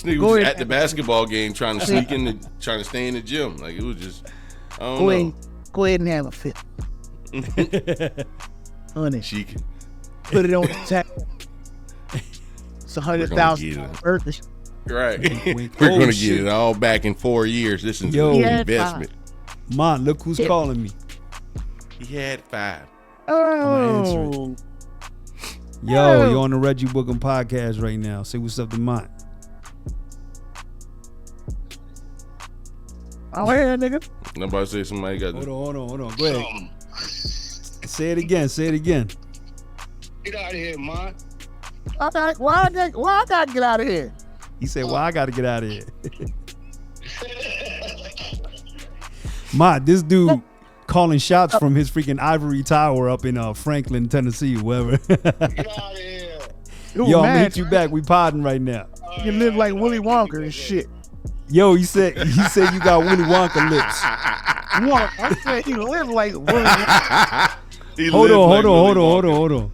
nigga was at the basketball game trying to sneak in, trying to stay in the gym. Like, it was just, I don't know. Go ahead and have a fit. Honey, she can put it on the tap. It's $100,000 birthday. Right. We're gonna get it all back in 4 years. This is an investment. Man, look who's calling me. He had 5. Oh. Yo, you're on the Reggie Bucum podcast right now. Say what's up to mine. Oh, yeah, nigga. Nobody say somebody got this. Hold on. Go ahead. Say it again. Get out of here, man. Why I gotta get out of here? He said, well, I gotta get out of here. Ma, this dude calling shots from his freaking ivory tower up in Franklin, Tennessee, wherever. Get out of here. Yo, I'm gonna hit you back. We podding right now. You live like Willy Wonka and shit. Yo, he said you got Willy Wonka lips. I said he live like Willy Wonka. Hold on.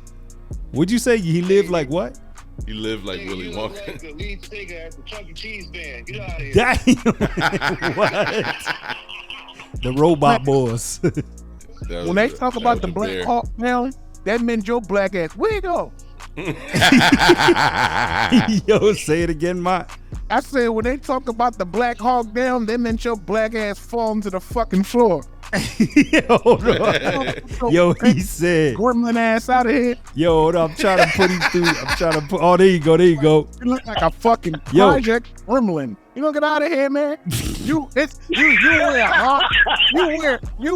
What'd you say? He lived like what? He lived like Willy Wonka. Like the lead singer at the Chuck E. Cheese band. Get out of here. Damn. What? The robot boys. When they talk about the Black Hawk Down, that meant your black ass. Where you go? Yo, say it again, Mike. I said when they talk about the Black Hawk Down, that meant your black ass falling to the fucking floor. Yo, he said gremlin ass out of here. Yo, hold on, I'm trying to put him through. Oh, there you go. You look like a fucking project gremlin. You gonna get out of here, man? You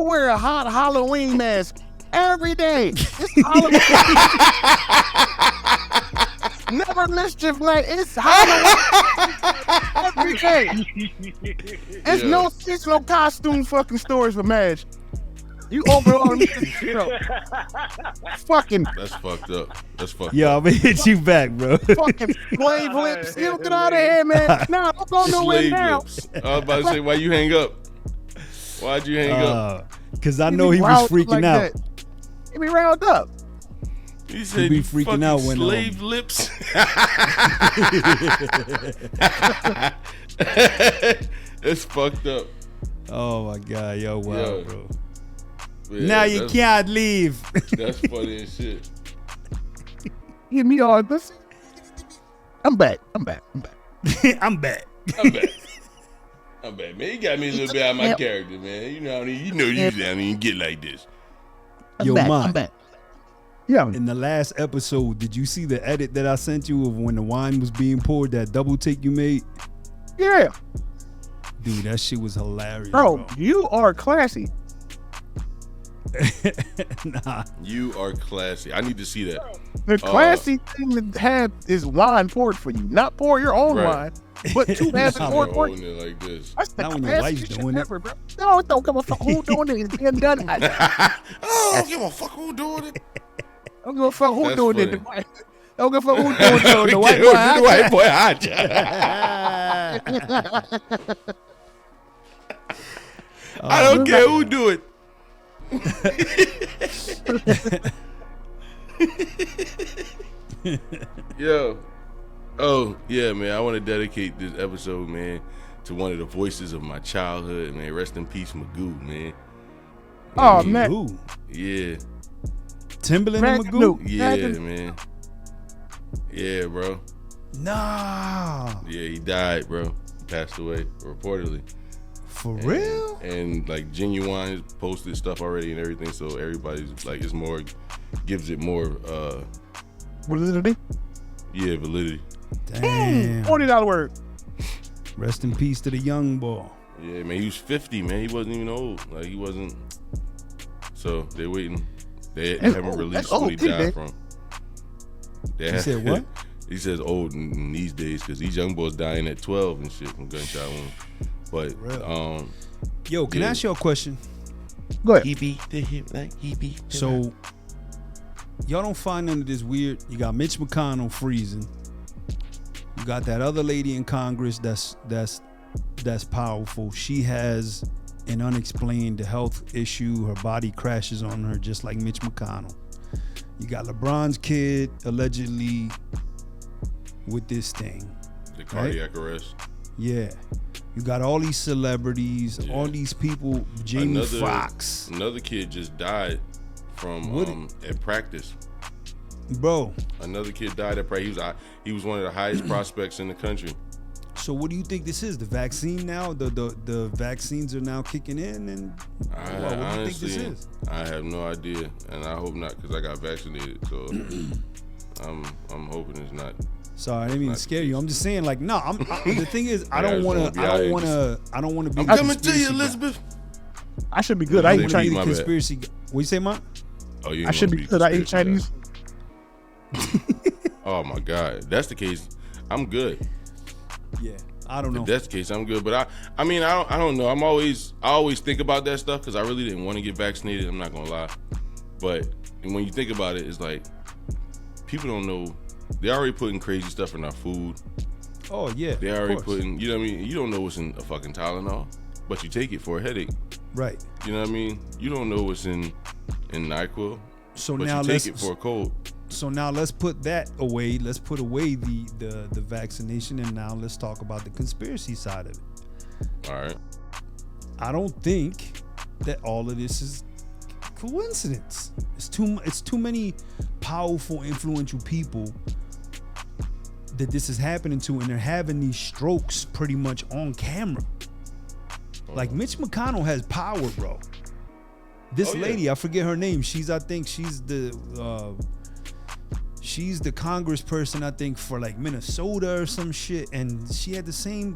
wear a hot Halloween mask every day. It's Halloween. Never mischief night. It's Halloween every day. There's no seasonal costume fucking stores for Madge. You overall, you know, fucking That's fucked up. That's fucked Yo, up. I'm gonna hit you back, bro. fucking slave lips. You get out of here, man. No, don't go nowhere Slave now. lips. I was about to say, why you hang up? Why'd you hang up? Cause I He know be he was riled freaking like out. that. He be riled up. He said be you freaking fucking out when, slave lips. It's fucked up. Oh my god, yo, wow, Yo. bro. Yeah, Now you can't leave. That's funny as shit. Give me all this. I'm back. I'm back. I'm back. I'm back, man. You got me a little bit out of my character, man. You know, usually I don't even get like this. Yo, I'm man. back. Yeah. In the last episode, did you see the edit that I sent you of when the wine was being poured? That double take you made, Yeah. dude. That shit was hilarious, Bro, you are classy. Nah, You are classy. I need to see that. The classy thing to have is wine poured for you. Not pour your own Right. wine, but to have it Not poured You're for holding you. it like this. That's the Not when your wife's classiest shit doing it. ever, bro. No, it don't give a fuck who doing it. It's being done. I Oh, I don't give a fuck who doing it. don't give a fuck who That's doing it. funny. Don't give a fuck who doing it. The white boy. The white boy hot. I don't care who do it. Yo. Oh, yeah, man. I want to dedicate this episode, man, to one of the voices of my childhood, man. Rest in peace, Magoo, man. Oh, He- man. Ooh, Yeah. Timberland and Mac- Magoo. no. Yeah, man. Yeah, bro. Nah, Yeah, he died, bro. He passed away, reportedly. for real. And like Genuine has posted stuff already and everything, so everybody's like, it's more, gives it more, What is it? yeah, validity. Damn. $40 word. Rest in peace to the young boy. Yeah, man, he was 50, man. He wasn't even old. Like, he wasn't. So they're waiting. They That's haven't old. released That's what he old, too, died man. from. You said what? He says old in these days because these young boys dying at 12 and shit from gunshot wounds. But Real. Yo, can I yeah. ask you a question? Go ahead. He beat the hip like he beat the So, y'all don't find none of this weird? You got Mitch McConnell freezing. You got that other lady in Congress that's powerful. She has an unexplained health issue. Her body crashes on her just like Mitch McConnell. You got LeBron's kid allegedly with this thing. the cardiac arrest. Yeah. You got all these celebrities, Yeah. all these people, Jamie Foxx. Another kid just died from What? at practice. Bro, Another kid died at practice. He was one of the highest prospects in the country. so what do you think this is? The vaccine now? The vaccines are now kicking in, and what do you Honestly, think this is? I have no idea, and I hope not because I got vaccinated. So I'm hoping it's not. Sorry, I didn't mean to Not scare you. I'm just saying, like, no. The thing is, I Yeah, I don't just want wanna to. be out here I don't want to be. I'm the coming to you, conspiracy guy. Elizabeth. I should be good. I You eat think Chinese. my bad. Conspiracy. What you say, Mark? Oh, you I should be good. I eat Chinese. Oh my God, if that's the case, I'm good. Yeah, I don't know. If that's the case, I'm good. But I mean, I don't know. I always think about that stuff because I really didn't want to get vaccinated. I'm not gonna lie. But when you think about it, it's like people don't know. They're already putting crazy stuff in our food. Oh yeah, They're of already course. putting. You know what I mean? You don't know what's in a fucking Tylenol, but you take it for a headache. Right. You know what I mean? You don't know what's in NyQuil, So but now you let's. take it for a cold. So now let's put that away. Let's put away the vaccination, and now let's talk about the conspiracy side of it. All right. I don't think that all of this is coincidence. It's too many powerful, influential people that this is happening to, and they're having these strokes pretty much on camera. Like Mitch McConnell has power, bro. This Oh, yeah. lady, I forget her name. I think she's the congressperson, I think, for like Minnesota or some shit, and she had the same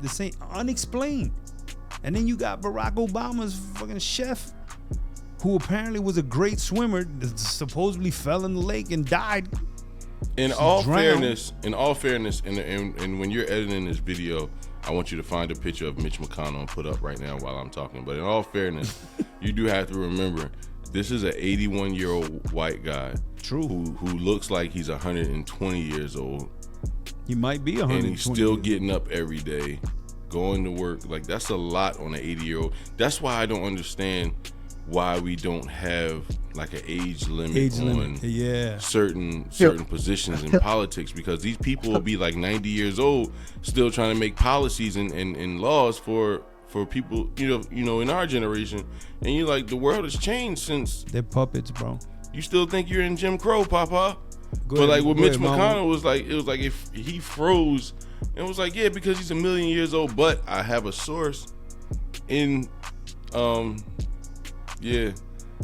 unexplained. And then you got Barack Obama's fucking chef, who apparently was a great swimmer, that supposedly fell in the lake and died. In She all drowned. fairness, and when you're editing this video, I want you to find a picture of Mitch McConnell and put up right now while I'm talking. But in all fairness, you do have to remember, this is an 81-year-old white guy. True. Who looks like he's 120 years old. He might be 120. And he's still getting up every day, going to work. Like, that's a lot on an 80-year-old. That's why I don't understand why we don't have like an age limit on certain positions in politics, because these people will be like 90 years old still trying to make policies and laws for people, you know, in our generation. And you're like, the world has changed since. They're puppets, bro. You still think you're in Jim Crow, Papa? But like with Mitch McConnell was like, it was like if he froze, and it was like, yeah, because he's 1,000,000 years old. But I have a source in, yeah,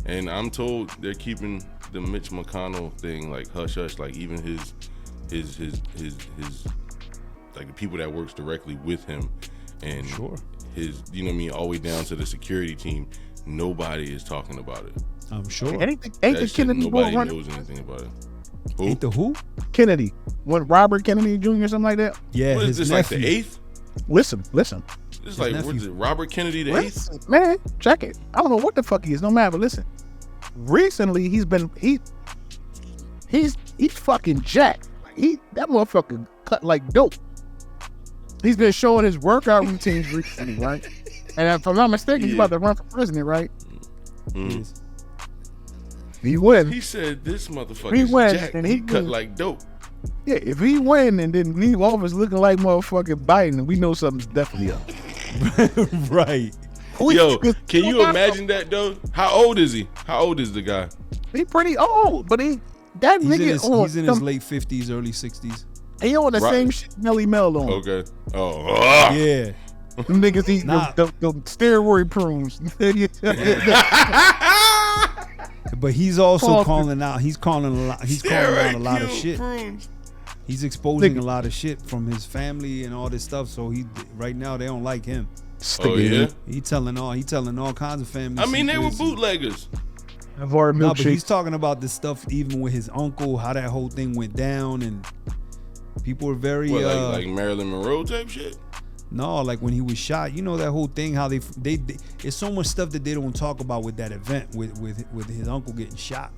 and I'm told they're keeping the Mitch McConnell thing like hush hush, like even his like the people that works directly with him, and his, you know what I mean, all the way down to the security team. Nobody is talking about it. I'm sure. Ain't the Kennedy nobody knows anything about it. Who? Ain't the who? Kennedy. What, Robert Kennedy Jr. or something like that? Yeah, what is his this, nephew. like the 8th? Listen. It's like, what is it, Robert Kennedy the 8th? Man, check it. I don't know what the fuck he is. No matter, but listen. Recently, he's fucking jacked. That motherfucker cut like dope. He's been showing his workout routines recently, right? And if I'm not mistaken, he's about to run for president, right? Mm. He win. He said this motherfucker is jacked, and he cut like dope. Yeah, if he win and then leave office looking like motherfucking Biden, we know something's definitely up. Right. Yo, can you imagine that though? How old is he? How old is the guy? He pretty old, but he's in his late 50s, early 60s. He on the same shit Melly Mel on. Okay. Oh. Yeah. Them niggas eat the steroid prunes. But he's also calling out. He's calling out a lot of shit. Prunes. He's exposing a lot of shit from his family and all this stuff. So right now they don't like him. Oh yeah. He telling all kinds of family. I mean, they were bootleggers. But he's talking about this stuff even with his uncle, how that whole thing went down, and people were very like Marilyn Monroe type shit. No, like when he was shot, you know that whole thing, how they it's so much stuff that they don't talk about with that event with his uncle getting shot.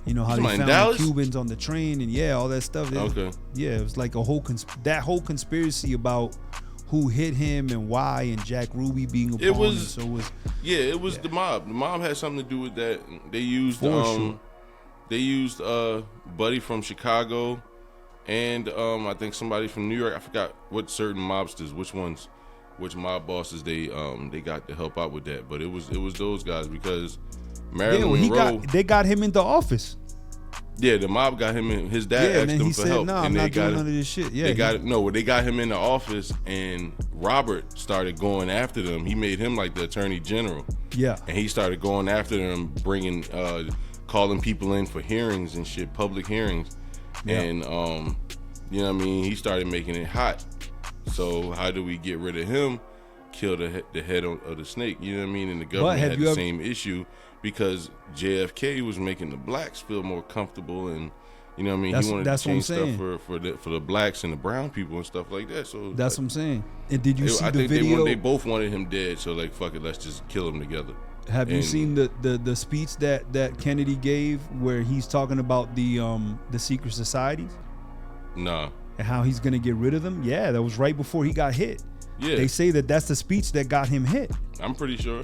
You know how they found the Cubans on the train and all that stuff. Okay. Yeah, it was like a whole conspiracy about who hit him and why, and Jack Ruby being a pawn. It was the mob. The mob had something to do with that. They used Buddy from Chicago. And I think somebody from New York. I forgot what certain mobsters, which mob bosses they got to help out with that. But it was those guys, because Marilyn Monroe. They got him into office. Yeah, the mob got him in. His dad asked him for help, and they not got doing none of this shit. Yeah, they got him in the office, and Robert started going after them. He made him like the attorney general. Yeah, and he started going after them, bringing, calling people in for hearings and shit, public hearings. Yeah. And you know what I mean, he started making it hot. So how do we get rid of him? Kill the head of the snake. You know what I mean? And the government had the same issue, because JFK was making the blacks feel more comfortable, and you know what I mean. He wanted to change stuff for the blacks and the brown people and stuff like that. So that's what I'm saying. And did you see I the think video? They both wanted him dead. So like, fuck it, let's just kill him together. Have you seen the speech that Kennedy gave, where he's talking about the secret societies? Nah. And how he's gonna get rid of them? Yeah, that was right before he got hit. Yeah. They say that's the speech that got him hit. I'm pretty sure.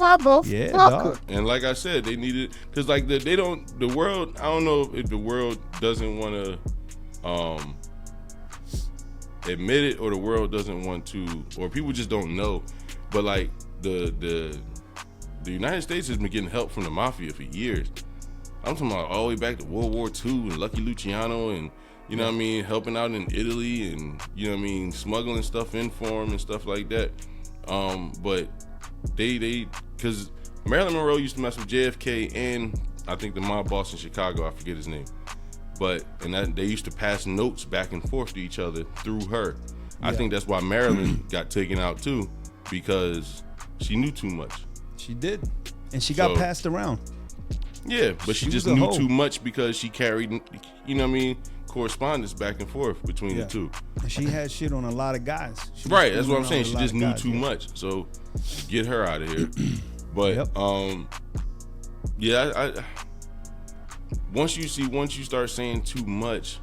Yeah, dog. And like I said, they needed, because like the world. I don't know if the world doesn't want to admit it, or the world doesn't want to, or people just don't know. But like the United States has been getting help from the mafia for years. I'm talking about all the way back to World War II and Lucky Luciano, and you know what I mean, helping out in Italy, and you know what I mean, smuggling stuff in for them and stuff like that. But they because Marilyn Monroe used to mess with JFK and I think the mob boss in Chicago, I forget his name. And they used to pass notes back and forth to each other through her. I think that's why Marilyn got taken out too, because she knew too much. She did, and she got passed around. Yeah, but she just knew too much, because she carried, you know what I mean, correspondence back and forth between the two. And she had shit on a lot of guys. Right, that's what I'm saying. She just knew too much. So get her out of here. But I once you start saying too much,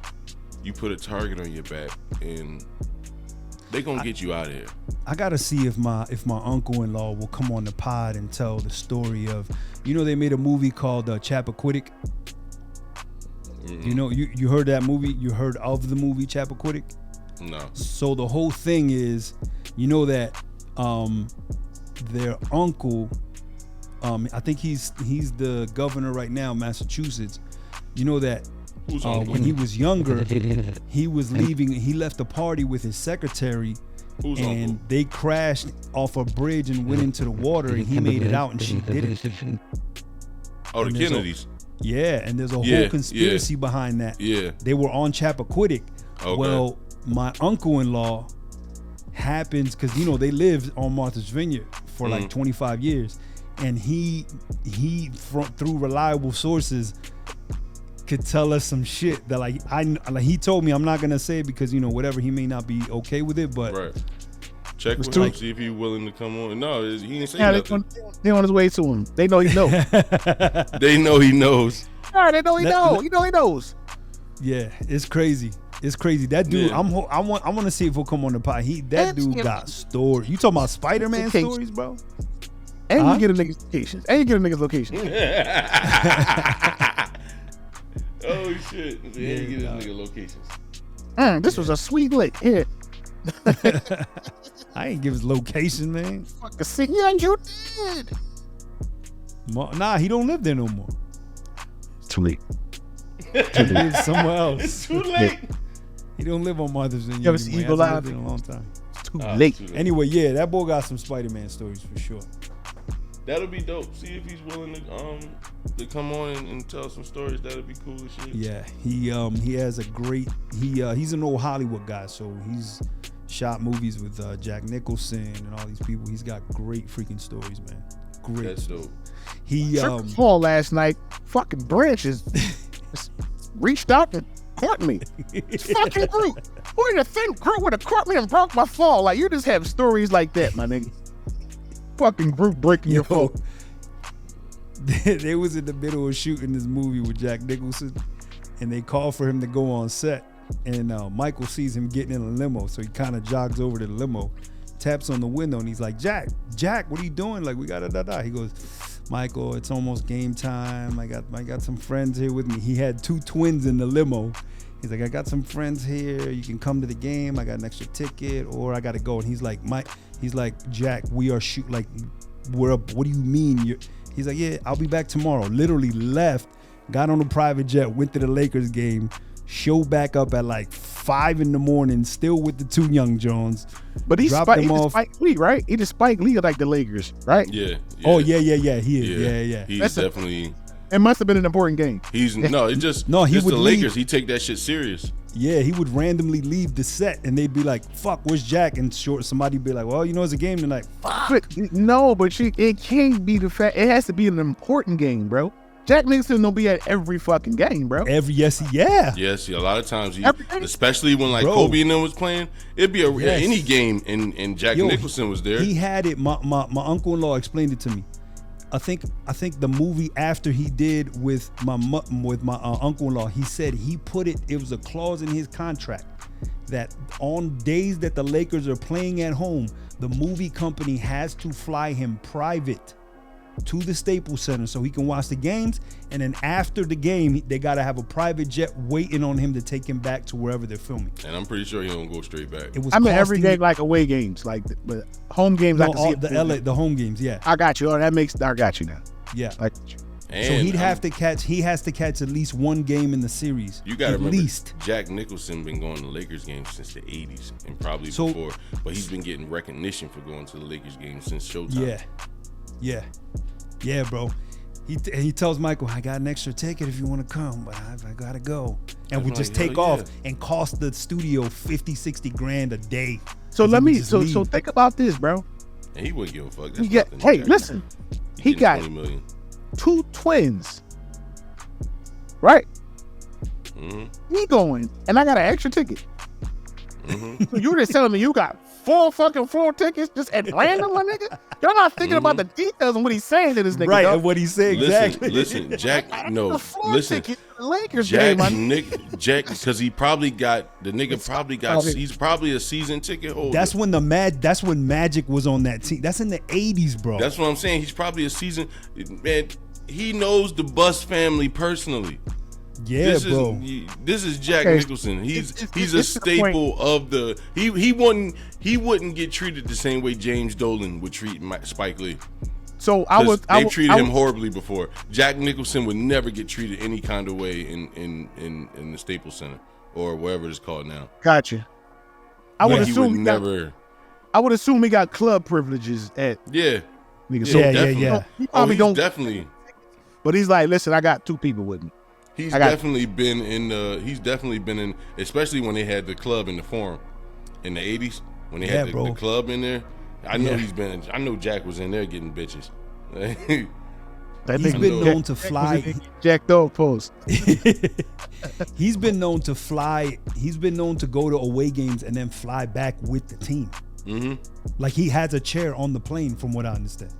you put a target on your back, and they gonna get you out of here. I gotta see if my uncle-in-law will come on the pod and tell the story of, they made a movie called Chappaquiddick. Mm-hmm. You heard that movie? You heard of the movie Chappaquiddick? No. So the whole thing is, that their uncle, I think he's the governor right now, Massachusetts. That when he was younger, he was leaving. He left a party with his secretary, and they crashed off a bridge and went into the water, and he made it out, and she didn't. Oh, the Kennedys. And there's a whole conspiracy behind that. Yeah. They were on Chappaquiddick. Okay. Well, my uncle-in-law happens, because they lived on Martha's Vineyard for like 25 years, and he through reliable sources could tell us some shit that he told me, I'm not gonna say it because whatever, he may not be okay with it, but right. Check with him, see if he's willing to come on. No, he didn't say nothing. They on his way to him. They know he knows. They know he knows. All right, they know he knows. He knows. Yeah, it's crazy. It's crazy. That dude, I want to see if he'll come on the pod. That dude got stories. You talking about Spider-Man stories, bro? And you get a nigga's locations. Oh shit! Yeah, you get his nigga locations. This was a sweet lick. Here. I ain't give his location, man. Fucking see you did. Nah, he don't live there no more. It's too late. He lives somewhere else. It's too late. He don't live on Martha's Vineyard. You ever see Eagle Eye? In a long time. It's too late. Anyway, yeah, that boy got some Spider-Man stories for sure. That'll be dope. See if he's willing to come on and tell some stories. That'll be cool as shit. Yeah, he has a great he's an old Hollywood guy, so he's shot movies with Jack Nicholson and all these people. He's got great freaking stories, man. Great. That's dope. He Paul last night, fucking branches reached out and caught me. It's fucking Groot. Who in the think Groot would have caught me and broke my fall? Like, you just have stories like that, my nigga. Fucking Groot breaking your fall. They was in the middle of shooting this movie with Jack Nicholson, and they called for him to go on set, and Michael sees him getting in a limo, so he kind of jogs over to the limo, taps on the window, and he's like, Jack, what are you doing? Like, we gotta da. He goes, Michael, it's almost game time. I got some friends here with me. He had two twins in the limo. He's like, I got some friends here. You can come to the game. I got an extra ticket, or I gotta go. And he's like, Jack, we are we're up. What do you mean? He's like, yeah, I'll be back tomorrow. Literally left, got on a private jet, went to the Lakers game, showed back up at like 5 a.m, still with the two young Jones. But he just Spike Lee, right? He just Spike Lee like the Lakers, right? Yeah. Oh yeah. He is. Yeah. He's definitely. It must have been an important game. He would the Lakers. He take that shit serious. Yeah, he would randomly leave the set, and they'd be like, "Fuck, where's Jack?" And somebody'd be like, "Well, it's a game tonight." Fuck. No, but it can't be the fact. It has to be an important game, bro. Jack Nicholson don't be at every fucking game, bro. Yes, a lot of times, especially when like Kobe and them was playing, it'd be any game, and Jack Nicholson was there. He had it. My uncle-in-law explained it to me. I think the movie after he did with my uncle-in-law, he said he put it was a clause in his contract that on days that the Lakers are playing at home, the movie company has to fly him private to the Staples Center so he can watch the games, and then after the game they gotta have a private jet waiting on him to take him back to wherever they're filming. And I'm pretty sure he don't go straight back. Every game, like away games, but home games. No, I can see the home games. Yeah, I got you. I got you now. Yeah, so he has to catch at least one game in the series. You gotta remember, least. Jack Nicholson been going to Lakers games since the 80s and probably before, but he's been getting recognition for going to the Lakers games since Showtime. Yeah, bro. He tells Michael, I got an extra ticket if you want to come, but I gotta go. And we just take off and cost the studio $50-60 grand a day. So so think about this, bro. And he wouldn't give a fuck. Listen. He got 2 twins. Right? He going, and I got an extra ticket. So you just telling me you got 4 fucking floor tickets just at random, my nigga? You're not thinking about the details and what he's saying to this nigga. Right, dog. and what he said exactly. Listen, Jack. No, The floor listen. ticket to the Lakers Jack, game, my nigga. Jack, because he probably got the nigga. Probably got. He's probably a season ticket holder. That's when That's when Magic was on that team. That's in the 80s, bro. That's what I'm saying. He's probably a season. Man, he knows the Bus family personally. Yeah, bro. This is Jack Okay. Nicholson. He's It's a the staple of the. He wouldn't get treated the same way James Dolan would treat Spike Lee. So I treated him horribly before. Jack Nicholson would never get treated any kind of way in the Staples Center or wherever it's called now. Gotcha. I would assume he got, never. I would assume he got club privileges at Yeah. nigga. Yeah, So definitely. He probably he's don't. definitely. But he's like, listen, I got 2 people with me. He's definitely been in the. He's definitely been in, especially when they had the club in the Forum in the '80s when they had the club in there. I know he's been. I know Jack was in there getting bitches. He's been known to fly. Jack Dog post. He's been known to fly. He's been known to go to away games and then fly back with the team. Like he has a chair on the plane, from what I understand.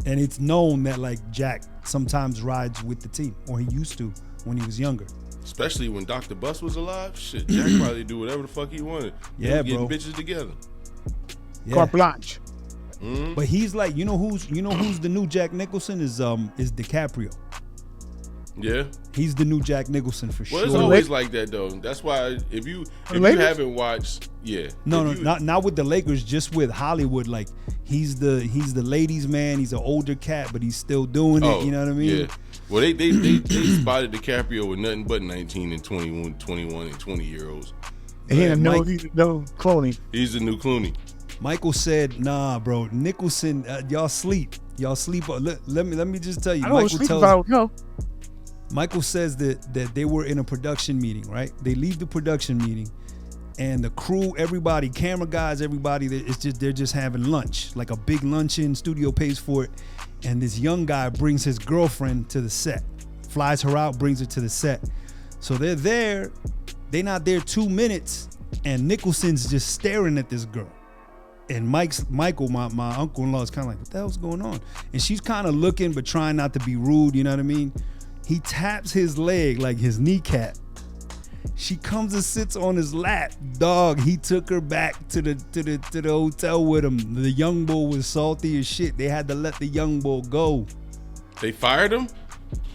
And it's known that like Jack sometimes rides with the team, or he used to when he was younger. Especially when Dr. Bus was alive, shit, Jack probably do whatever the fuck he wanted. Yeah, getting bro. bitches together. Carte blanche. But he's like, you know who's the new Jack Nicholson is DiCaprio. Yeah. He's the new Jack Nicholson for sure. Well, it's always like that though. That's why if you haven't watched, not with the Lakers, just with Hollywood. Like he's the ladies' man. He's an older cat, but he's still doing it. You know what I mean? Yeah. Well, they spotted DiCaprio with nothing but 19 and 21 and 20-year-olds. And he no Clooney. He's the new Clooney. Michael said, "Nah, bro, Nicholson, y'all sleep. Let me just tell you. I don't sleep if I don't know." Michael says that they were in a production meeting, right? They leave the production meeting, and the crew, everybody, camera guys, everybody, they're just having lunch, like a big luncheon. Studio pays for it, and this young guy brings his girlfriend to the set, flies her out, brings her to the set. So they're there. They're not there 2 minutes, and Nicholson's just staring at this girl. And Michael, my uncle-in-law, is kind of like, what the hell's going on? And she's kind of looking, but trying not to be rude, you know what I mean? He taps his leg, like his kneecap. She comes and sits on his lap. Dog, he took her back to the hotel with him. The young bull was salty as shit. They had to let the young bull go. They fired him?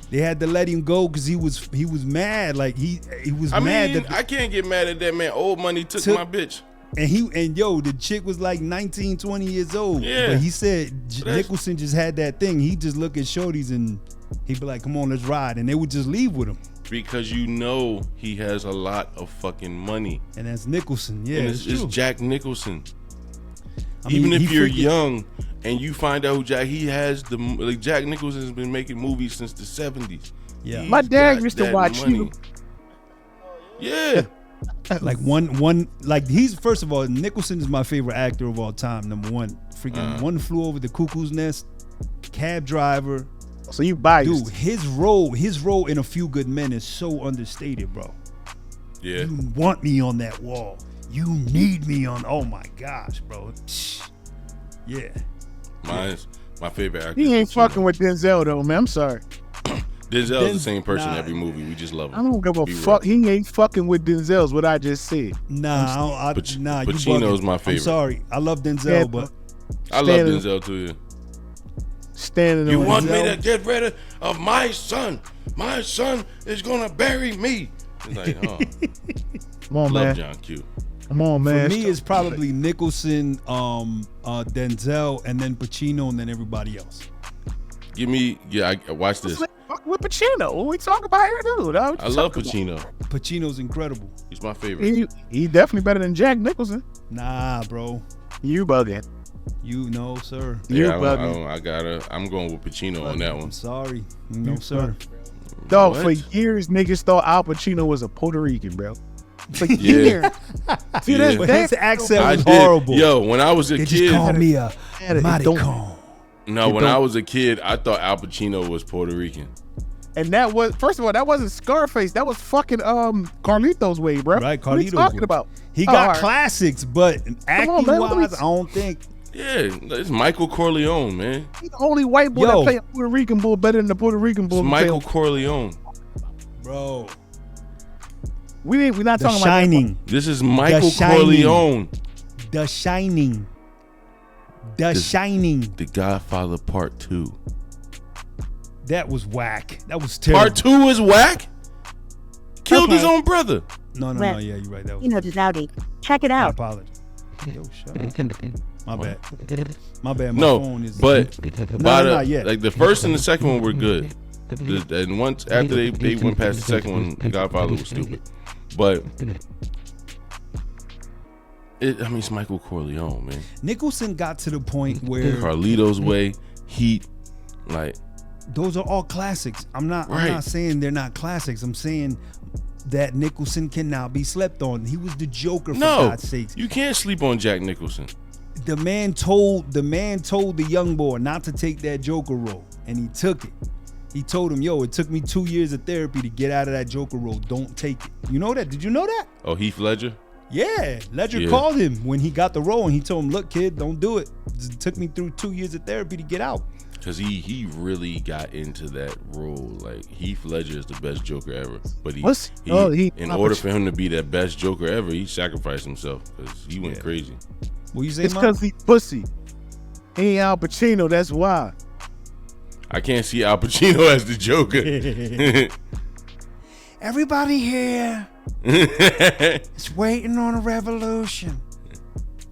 They had to let him go because he was mad. Like he was mad. Mean, I can't get mad at that man. Old money took my bitch. And the chick was like 19, 20 years old. Yeah. But he said Nicholson just had that thing. He just look at shorties and he'd be like, come on, let's ride. And they would just leave with him. Because he has a lot of fucking money. And that's Nicholson. Yeah, and it's Jack Nicholson. Even if you're young and you find out who Jack Nicholson has been making movies since the 70s. Yeah. My dad used to watch you. Yeah. Like he's, first of all, Nicholson is my favorite actor of all time. Number one, freaking One Flew Over the Cuckoo's Nest, Cab Driver. So you biased. Dude, his role in A Few Good Men is so understated, bro. Yeah. You want me on that wall. You need me on. Oh my gosh, bro. Yeah. Mine's my favorite actor. He ain't fucking with Denzel though, man. I'm sorry. Denzel's the same person in every movie. We just love him. I don't give a fuck. He ain't fucking with Denzel's what I just said. Pacino's my favorite. I'm sorry. I love Denzel, but I love Denzel too. Yeah. Standing you on want Denzel. me to get rid of my son? My son is gonna bury me. It's like, oh. Come on, love man. John Q. Come on, man. For me, it's probably Nicholson, Denzel, and then Pacino, and then everybody else. Give me, watch this. With Pacino, what we talk about here, dude? I love Pacino. Pacino's incredible. He's my favorite. He definitely better than Jack Nicholson. Nah, bro. You bugging. You know, sir. Yeah, I'm going with Pacino on that one. I'm sorry. No, sir. Dog, What? for years, niggas thought Al Pacino was a Puerto Rican, bro. For years. See, Yeah. But his accent was horrible. Yo, when I was a They kid, just call me a maricon. no, when I was a kid, I thought Al Pacino was Puerto Rican. And that was, first of all, that wasn't Scarface. That was fucking Carlito's way, bro. Right, What are you Carlito's talking way. about? He got all right. classics, but acting man, wise, I don't think. Yeah, it's Michael Corleone, man. He's the only white boy Yo. that played a Puerto Rican bull better than the Puerto Rican bull. It's Michael Corleone. Bro, We're not The talking Shining. This is Michael Shining. Corleone. The Shining. The Shining. The Godfather Part 2. That was whack. That was terrible. Part 2 is whack? Killed his Okay. own brother. No, Well, yeah, you're right. That was. You know, the Dowdy. Check it I out. apologize. Yo, shut up. My bad. My bad. My No, phone is. but by not yet. like the first and the second one were good. And once after they went past the second one, Godfather was stupid. But it's Michael Corleone, man. Nicholson got to the point where Carlito's Way, Heat, like those are all classics. I'm not Right. saying they're not classics. I'm saying that Nicholson cannot be slept on. He was the Joker, for no, God's sakes. you can't sleep on Jack Nicholson. The man told the young boy not to take that Joker role, and he took it. He told him, "Yo, it took me 2 years of therapy to get out of that Joker role. Don't take it." You know that? Did you know that? Oh, Heath Ledger. Yeah, Ledger Yeah. called him when he got the role, and he told him, "Look, kid, don't do it. It took me through 2 years of therapy to get out." Because he really got into that role. Like Heath Ledger is the best Joker ever, but in order for him to be that best Joker ever, he sacrificed himself because he went crazy. What you say, It's Mom? because he pussy. He ain't Al Pacino. That's why. I can't see Al Pacino as the Joker. Everybody here is waiting on a revolution.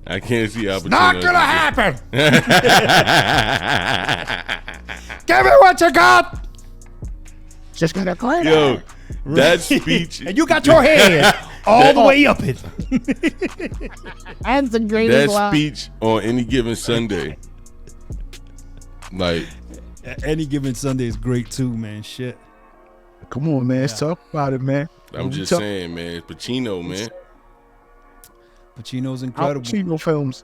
I can't see Al Pacino. Not gonna happen. Give me what you got. Just gonna clear Yo, that speech. And you got your head all the way up it. And the greatest That line. speech on any given Sunday. Like, Any Given Sunday is great too, man. Shit. Come on, man. Let's talk about it, man. I'm just saying, man. It's Pacino, man. Pacino's Al incredible. Pacino films.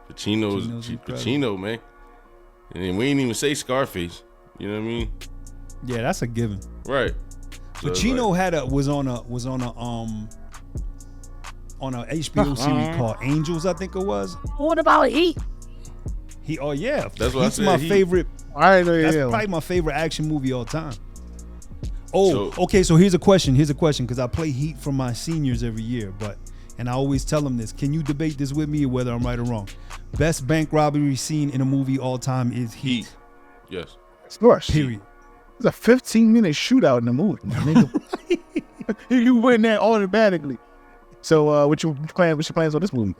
Pacino's incredible. Pacino, man. And then we ain't even say Scarface. You know what I mean? Yeah, that's a given. Right. So it's Pacino like, was on a HBO series called Angels, I think it was. What about Heat? That's what I He's said, my Heat. favorite. All right, That's yeah. probably my favorite action movie all time. Oh, So- okay. So here's a question. Because I play Heat for my seniors every year, and I always tell them this. Can you debate this with me, whether I'm right or wrong? Best bank robbery scene in a movie all time is Heat. Heat. Yes. Of course. Period. It's a 15-minute shootout in the movie. My nigga. You win that automatically. So, what's your plans on this movie?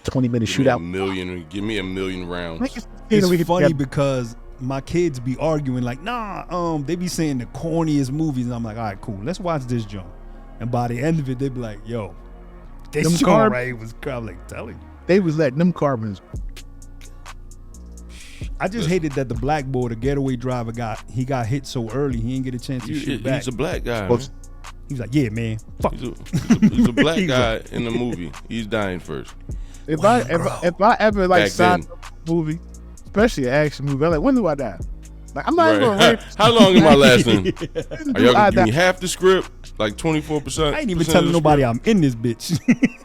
20-minute Give me shootout. Give me a million rounds. It's funny because my kids be arguing like, nah, they be saying the corniest movies, and I'm like, all right, cool, let's watch this joint. And by the end of it, they be like, yo, this Them joint right was crap. Like, telling you. They was letting them carbons. I just hated that the black boy, the getaway driver, got hit so early. He didn't get a chance to shoot back. He's a black guy. Well, Man. He was like, yeah, man, fuck. He's a black He's guy in the movie. He's dying first. If I ever like Back signed then. a movie, especially an action movie, I'm like, when do I die? Like, I'm not even gonna Right. rape. How long am I lasting? Are y'all I gonna give me die? half the script? Like 24%? I ain't even telling nobody I'm in this bitch.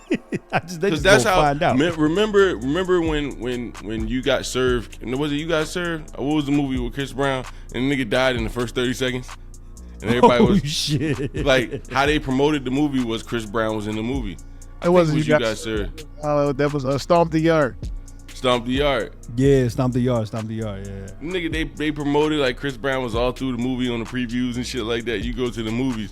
They Because just that's gonna how. find out. Remember when you got served? Was it You Got Served? What was the movie with Chris Brown and the nigga died in the first 30 seconds? And everybody Oh, was shit. like, how they promoted the movie was Chris Brown was in the movie. It wasn't Was You Got Served? That was Stomp the Yard. Stomp the Yard. Yeah, stomp the yard, yeah. Nigga, they promoted like Chris Brown was all through the movie on the previews and shit like that. You go to the movies,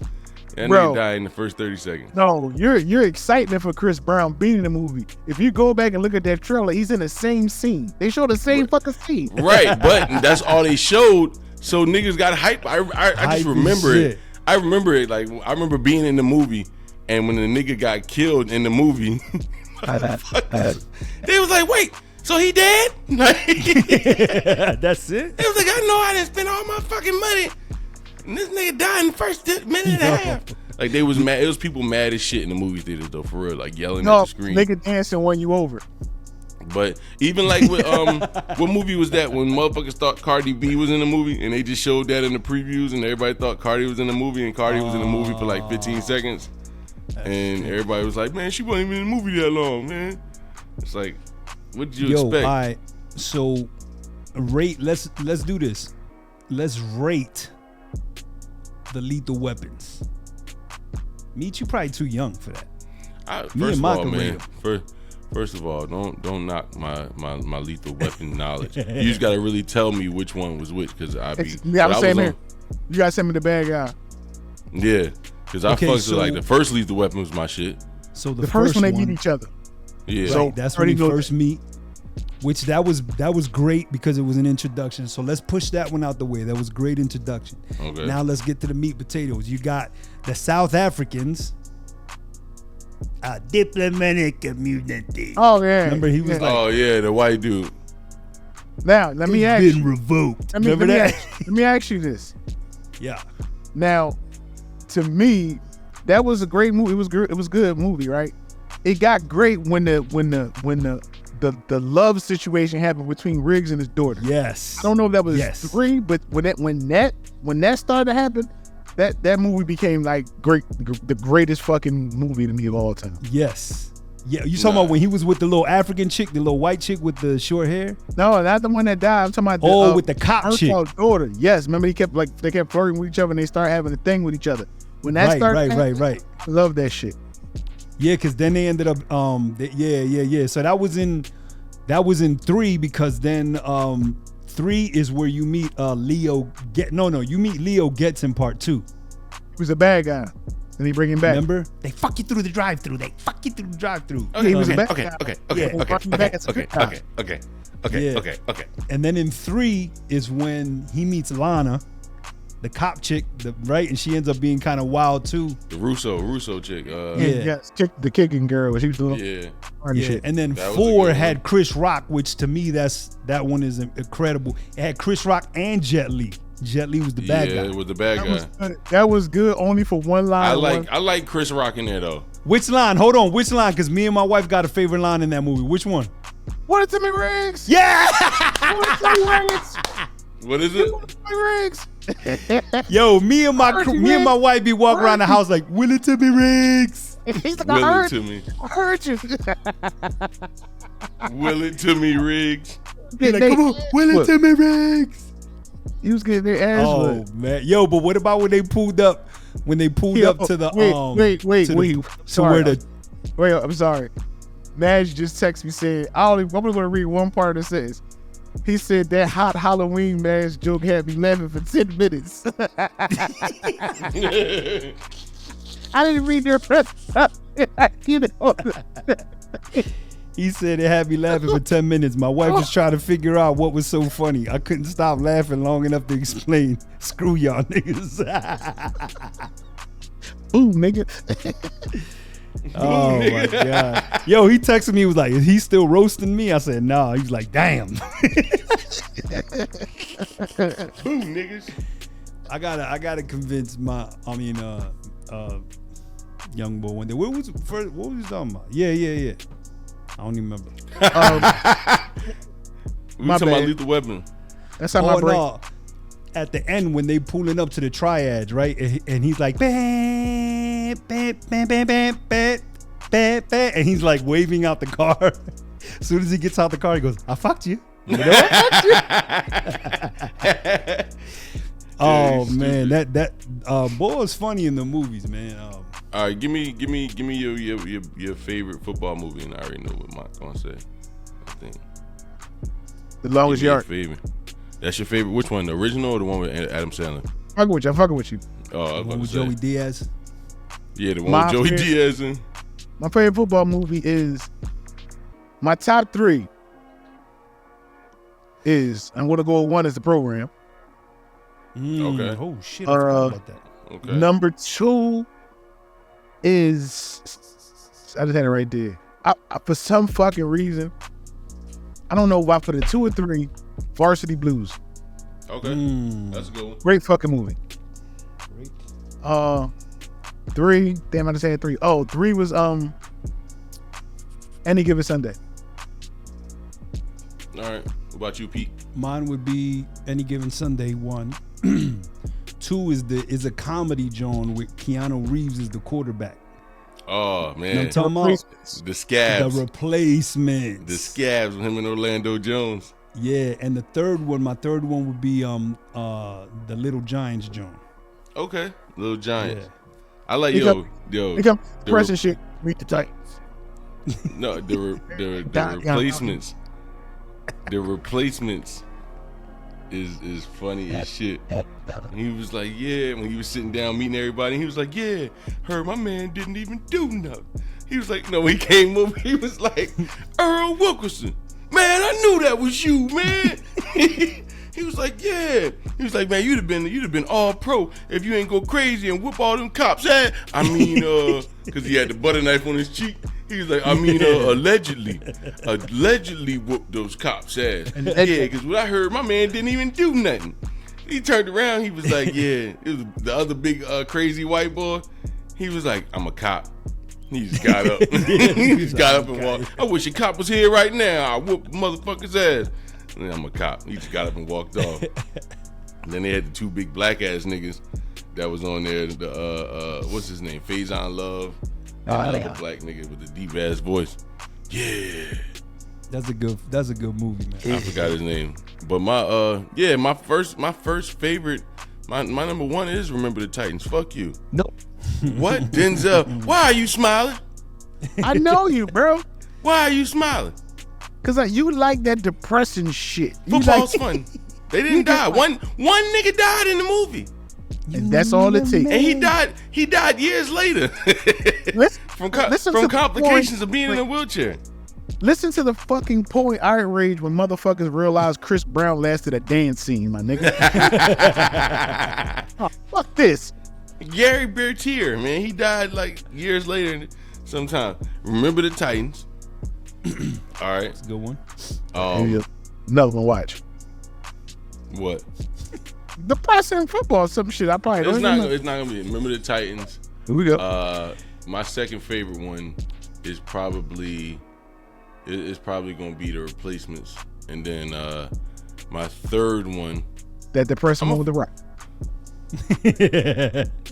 and Bro. nigga died in the first 30 seconds. No, you're excited for Chris Brown being in the movie. If you go back and look at that trailer, he's in the same scene. They show the same fucking scene. Right, but that's all they showed. So niggas got hype. I Hype just as remember shit. it. I remember it. Like I remember being in the movie, and when the nigga got killed in the movie, they was like, "Wait, so he dead?" Like, That's it. they was like, "I know I didn't spend all my fucking money, and this nigga died in the first minute and a half." Like they was mad. It was people mad as shit in the movie theaters though, for real, like yelling at No, the screen. nigga dancing won you over. But even like with what movie was that when motherfuckers thought Cardi B was in the movie and they just showed that in the previews and everybody thought Cardi was in the movie and Cardi was in the movie for like 15 seconds and everybody was like, man, she wasn't even in the movie that long, man. It's like, what did you expect? All right, so rate. Let's do this. Let's rate the Lethal Weapons. Meet you probably too young for that. First of all, man. First of all, don't knock my Lethal Weapon knowledge. You just gotta really tell me which one was which, because I be. Yeah, I'm saying here. You gotta send me the bad guy. Yeah, because I fucked with like the first Lethal Weapon was my shit. So the first one they meet each other. Yeah, right, so that's when they first meet. Which that was great because it was an introduction. So let's push that one out the way. That was a great introduction. Okay. Now let's get to the meat potatoes. You got the South Africans. A diplomatic community. Oh yeah. Remember he was like, oh yeah, the white dude. Now let me ask been you. Revoked. Remember that? Let me ask you this. Yeah. Now, to me, that was a great movie. It was good. It was a good movie, right? It got great when the love situation happened between Riggs and his daughter. Yes. I don't know if that was 3, but when that started to happen, that movie became like the greatest fucking movie to me of all time. Yes. Yeah, you talking about when he was with the little African chick, the little white chick with the short hair? No, not the one that died. I'm talking about with the cop chick. Daughter. Yes, remember they kept flirting with each other and they started having a thing with each other. When that started, right. I love that shit. Yeah, because then they ended up, yeah. So that was in 3 because then 3 is where you meet Leo. You meet Leo Getz in part 2. He was a bad guy. And he bring him back. Remember? They fuck you through the drive-through. Okay. He was a bad guy. Okay. And then in 3 is when he meets Lana, the cop chick, right? And she ends up being kind of wild too. The Russo chick. The kicking girl. She was doing shit. And then 4 had Chris Rock, which to me that one is incredible. It had Chris Rock and Jet Li. Jet Li was the bad guy. Yeah, it was the bad guy. That was good only for one line. I like Chris Rock in there though. Which line? Hold on. Which line? Because me and my wife got a favorite line in that movie. Which one? What is Timmy Riggs? Yeah. What is it? Riggs. Yo, me and my wife be walking around the house like, Will it to me, Riggs? He's like, Will it to me. I heard you. Will it to me, Riggs? He's like, come on, Will it to me, Riggs? He was getting their ass. Oh man, yo, but what about when they pulled up? When they pulled up to the Wait, I'm sorry. Madge just texted me saying, I'm going to read one part that says, he said that hot Halloween Madge joke had me laughing for 10 minutes. I didn't read their press. He said it had me laughing for 10 minutes. My wife was trying to figure out what was so funny. I couldn't stop laughing long enough to explain. Screw y'all niggas. Ooh, nigga. Oh my God. Yo, he texted me, he was like, is he still roasting me? I said, nah. He's like, damn. Boom, niggas. I gotta convince young boy one day. What was you talking about? Yeah. I don't even remember. We talking about Lethal Weapon. That's how my brain. No. At the end when they pulling up to the triads, right? And he's like, bam, bam, bam, bam, bam, bam, bam, bam, and he's like waving out the car. As soon as he gets out the car, he goes, I fucked you. You know, I fucked you. Oh man, that boy is funny in the movies, man. All right, give me your favorite football movie, and I already know what Mike's gonna say. I think The Longest Yard. Favorite. That's your favorite. Which one? The original or the one with Adam Sandler? I'm fucking with you. Oh, the one with Joey Diaz. Yeah, the one with Joey Diaz in. My favorite football movie is my top 3 is I'm gonna go with 1 is The Program. Okay. Oh shit! I forgot about that. Okay. Number 2 is I just had it right there. I for some fucking reason, I don't know why. For the 2 or 3, Varsity Blues. Okay, that's a good one. Great fucking movie. Great. 3. Damn, I just had 3. Oh, 3 was Any Given Sunday. All right. What about you, Pete? Mine would be Any Given Sunday, 1. 2 is a comedy joint with Keanu Reeves as the quarterback. Oh, man. You know what I'm talking about? The Scabs. The Replacements. The Scabs with him and Orlando Jones. Yeah, and my third one would be the Little Giants joint. Okay. Little Giants. Yeah. I like, He yo. Become pressing shit. Meet the Titans. No, the replacements. The Replacements is funny as shit. He was like, yeah, when he was sitting down meeting everybody, he was like, yeah, heard my man didn't even do nothing. He was like, no, he came over, he was like, Earl Wilkerson, man, I knew that was you, man. He was like, yeah. He was like, man, you'd have been all pro if you ain't go crazy and whoop all them cops' ass. I mean, cause he had the butter knife on his cheek. He was like, I mean, allegedly whooped those cops' ass. Yeah, cause what I heard, my man didn't even do nothing. He turned around, he was like, yeah. It was the other big crazy white boy. He was like, I'm a cop. He just got up. He just got up and walked. I wish a cop was here right now. I whoop the motherfucker's ass. And I'm a cop. He just got up and walked off. And then they had the two big black ass niggas that was on there. The what's his name? Faison Love. And the black nigga with the deep ass voice. Yeah. That's a good movie, man. I forgot his name. But my first favorite, my number one is Remember the Titans. Fuck you. Nope. What? Denzel, why are you smiling? I know you, bro. Why are you smiling? Cause you like that depressing shit. Football's fun. They didn't die. One nigga died in the movie. And that's all it takes. And he died years later. from complications of being in a wheelchair. Listen to the fucking point outrage when motherfuckers realized Chris Brown lasted a dance scene, my nigga. Oh, fuck this. Gary Bertier, man, he died like years later sometime. Remember the Titans. All right. That's a good one. Another one, watch. What? Depressing football, some shit. I probably It's not gonna be. Remember the Titans. Here we go. My second favorite one is probably gonna be The Replacements, and then my third one. That depressing one with the rock.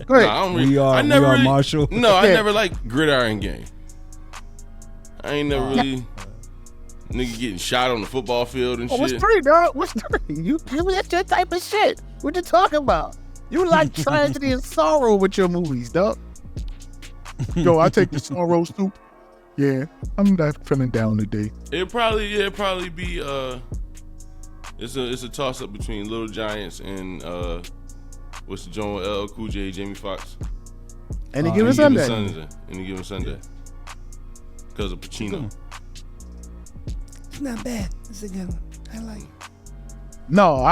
Go ahead. We are Marshall. No, I never liked Gridiron Gang. I ain't never really nigga getting shot on the football field and shit. What's three, dog? What's three? That's your type of shit. What you talking about? You like tragedy and sorrow with your movies, dog. Yo, I take the sorrow soup. Yeah, I'm not feeling down today. It'd probably be it's a toss up between Little Giants and what's the joint with LL Cool J, Jamie Foxx. Any Given Sunday. Any Given Sunday. Because of Pacino. It's not bad. It's a good one. I like it. No,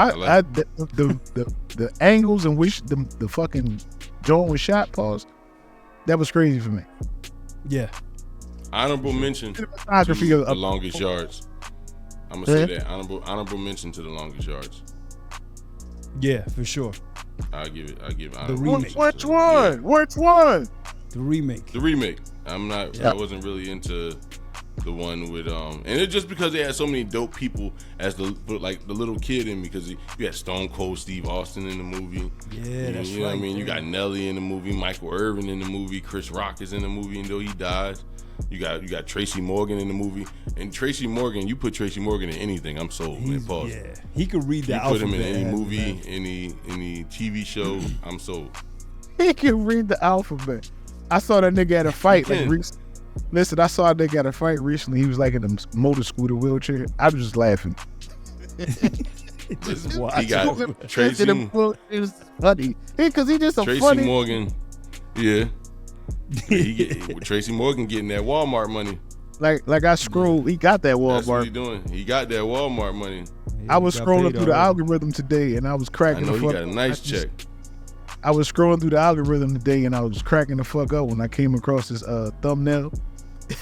the angles in which the fucking joint was shot, pause, that was crazy for me. Yeah. Honorable mention to The Longest Yards. I'm gonna say that. Honorable mention to The Longest Yards. Yeah, for sure. I'll give it The remake. Which one? Yeah. Which one? The remake. The remake. I wasn't really into the one with and it's just because they had so many dope people as the little kid in me, because you had Stone Cold Steve Austin in the movie. Yeah, that's you know right. what I mean? You got Nelly in the movie, Michael Irvin in the movie, Chris Rock is in the movie, and though he dies. You got Tracy Morgan in the movie, and Tracy Morgan. You put Tracy Morgan in anything, I'm sold. Man, pause. Yeah, he could read the You alphabet. put him in any movie, any TV show, I'm sold. He can read the alphabet. I saw that nigga at a fight. Listen, I saw a nigga at a fight recently. He was like in a motor scooter wheelchair. I was just laughing. Listen, he got Tracy. It was funny because he just a Tracy funny. Morgan. Yeah. Tracy Morgan getting that Walmart money. Like I scrolled, he got that Walmart. That's what he doing. He got that Walmart money. I was scrolling through the algorithm today, and I was cracking the fuck up. He got a nice check. I was scrolling through the algorithm today, and I was cracking the fuck up when I came across this thumbnail.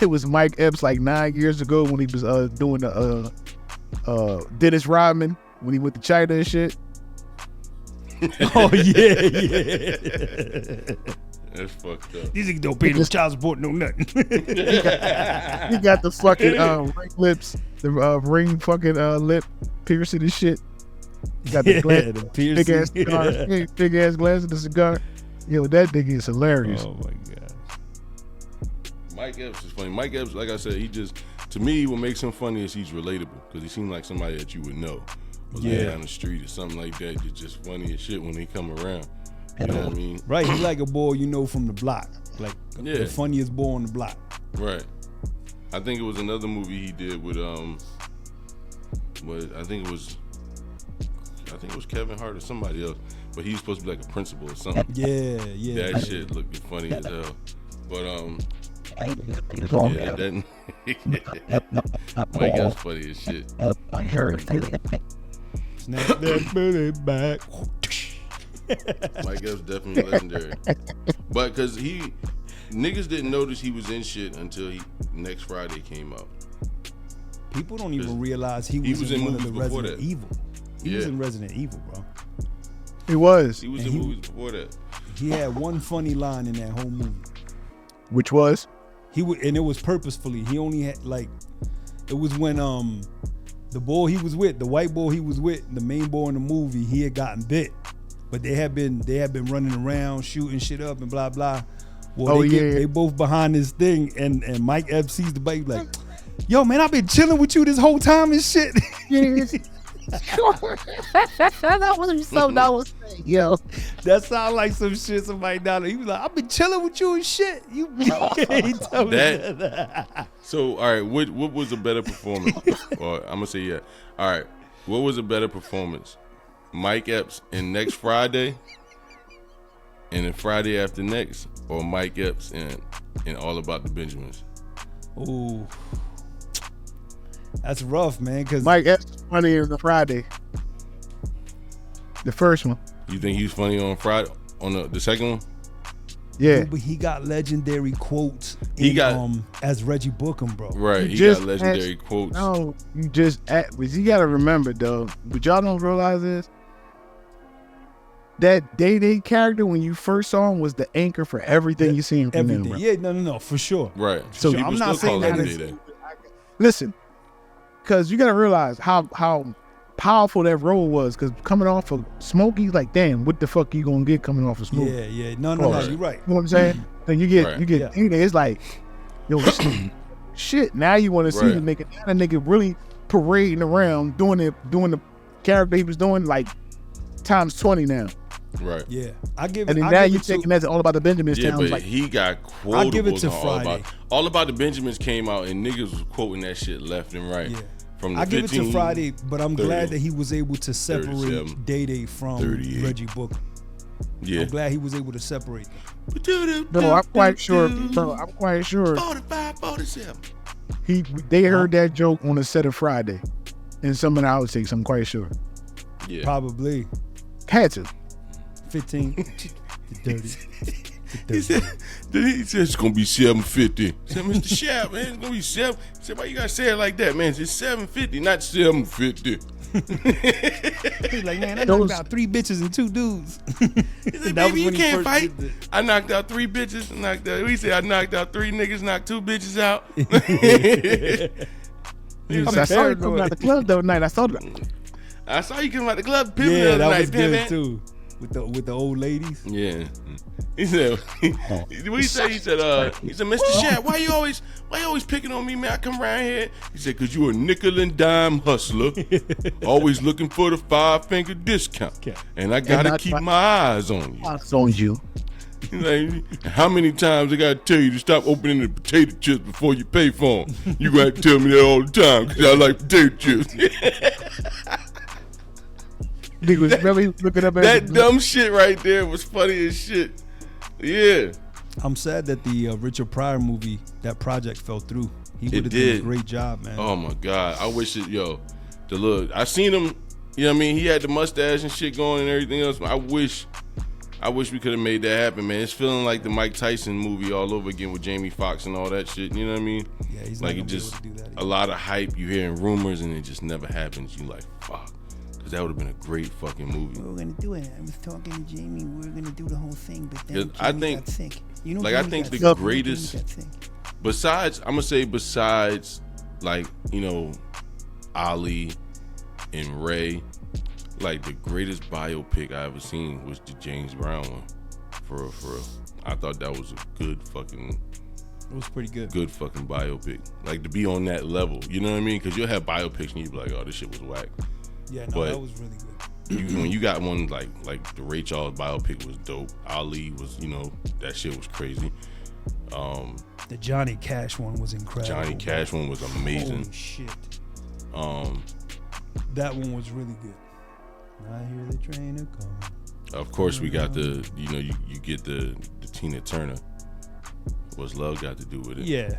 It was Mike Epps like 9 years ago when he was doing the Dennis Rodman when he went to China and shit. Oh yeah. That's fucked up. These niggas don't pay no child support, no nothing. He got the fucking ring lips, the ring fucking lip piercing and shit. He got the glass, the big ass cigar, big ass glass of the cigar. Yo, that nigga is hilarious. Oh my god. Mike Epps is funny. Mike Epps, like I said, he just, to me, what makes him funny is he's relatable because he seems like somebody that you would know. Or down the street or something like that. You're just funny as shit when they come around. You know what I mean? Right, he's like a boy you know from the block. Like the funniest boy on the block. Right. I think it was another movie he did with I think it was Kevin Hart or somebody else. But he was supposed to be like a principal or something. Yeah. That shit looked funny as hell. But Mike Epps funny as shit. Snap that booty back. Mike Epps definitely legendary. But because niggas didn't notice he was in shit until Next Friday came out. People don't even realize he was in one of the Resident Evil. He was in Resident Evil, bro. He was. He was in movies before that. He had one funny line in that whole movie. Which was? And it was purposefully. He only had it was when the boy he was with, the white boy he was with, the main boy in the movie, he had gotten bit. But they had been running around shooting shit up and blah blah. Well, they both behind this thing, and Mike Epps sees the bite like, yo man, I've been chilling with you this whole time and shit. That wasn't something I was saying, yo. That sound like some shit somebody down there. He was like, I've been chilling with you and shit. You he told me that. So all right, what was a better performance? Or I'm gonna say yeah. All right, what was a better performance? Mike Epps in Next Friday and then Friday After Next, or Mike Epps in All About the Benjamins? Ooh, that's rough, man. Cause Mike Epps was funnier than Friday, the first one. You think he was funny on Friday on the second one? Yeah, but he got legendary quotes. As Reggie Bucum, bro. Right, he got legendary quotes. No, but you gotta remember though. But y'all don't realize this. That Day character when you first saw him was the anchor for everything you seen from him. Yeah, no, for sure. Right. So I'm not saying that. Listen, because you gotta realize how powerful that role was. Because coming off of Smokey, like, damn, what the fuck you gonna get coming off of Smokey? Yeah. No, you're right. You know what I'm saying? Then you get it's like, yo, shit. Now you want to see the nigga really parading around doing the character he was doing like times 20 now. Right. Yeah. And then now you're taking that All About the Benjamins. Yeah, but like, he got quotables. I'll give it to Friday. All About the Benjamins came out and niggas was quoting that shit left and right. Yeah. From the I give it to Friday, but I'm glad that he was able to separate Day from 38. Reggie Bucum. Yeah. I'm glad he was able to separate them. No, I'm quite sure. 45, 47. They heard that joke on the set of Friday, and some of the outtakes. I'm quite sure. Yeah. Probably. Had to. 15 to 30. He said it's gonna be 750. I said, Mr. Shap, man, it's gonna be 7. He said, why you gotta say it like that, man? It's 750, not 750. He's like, man, I knocked out 3 bitches and 2 dudes. He said, baby, you can't fight. I knocked out 3 bitches. He said, I knocked out 3 niggas, knocked 2 bitches out. I saw you coming out the club the other night. I saw you coming out the club the other night. Yeah, that was good too. With the old ladies. Yeah. He said, what he said? He said, Mr. Shaq, why you always picking on me, man? I come around here. He said, cause you a nickel and dime hustler, always looking for the 5-finger discount, and I gotta keep my eyes on you. Eyes on you. Like, how many times I gotta tell you to stop opening the potato chips before you pay for them? You gotta tell me that all the time, cause I like potato chips. Nigga was really looking up at that dumb shit right there was funny as shit. Yeah. I'm sad that the Richard Pryor movie, that project fell through. He would have done a great job, man. Oh my God. I wish I seen him, you know what I mean? He had the mustache and shit going and everything else. I wish we could have made that happen, man. It's feeling like the Mike Tyson movie all over again with Jamie Foxx and all that shit. You know what I mean? Yeah, he's like not it just able to do that a lot of hype. You hearing rumors and it just never happens. You like, fuck. Because that would have been a great fucking movie. We were gonna do it. I was talking to Jamie. We were gonna do the whole thing, but then Yeah, Jamie I think- got sick. You know, like, I Jamie think got the sick. greatest- Jamie got sick. Besides, like, you know, Ali and Ray, like, the greatest biopic I ever seen was the James Brown one. For real, for real. I thought that was a good fucking biopic. Like, to be on that level, you know what I mean? Because you'll have biopics and you'll be like, oh, this shit was whack. Yeah, no, But that was really good. When you got one like the Ray Charles biopic was dope. Ali was, you know, that shit was crazy. The Johnny Cash one was incredible. Johnny Cash one was amazing. Holy shit. That one was really good. I hear the train a coming. Of course, we got the, you know, you get the Tina Turner. What's love got to do with it?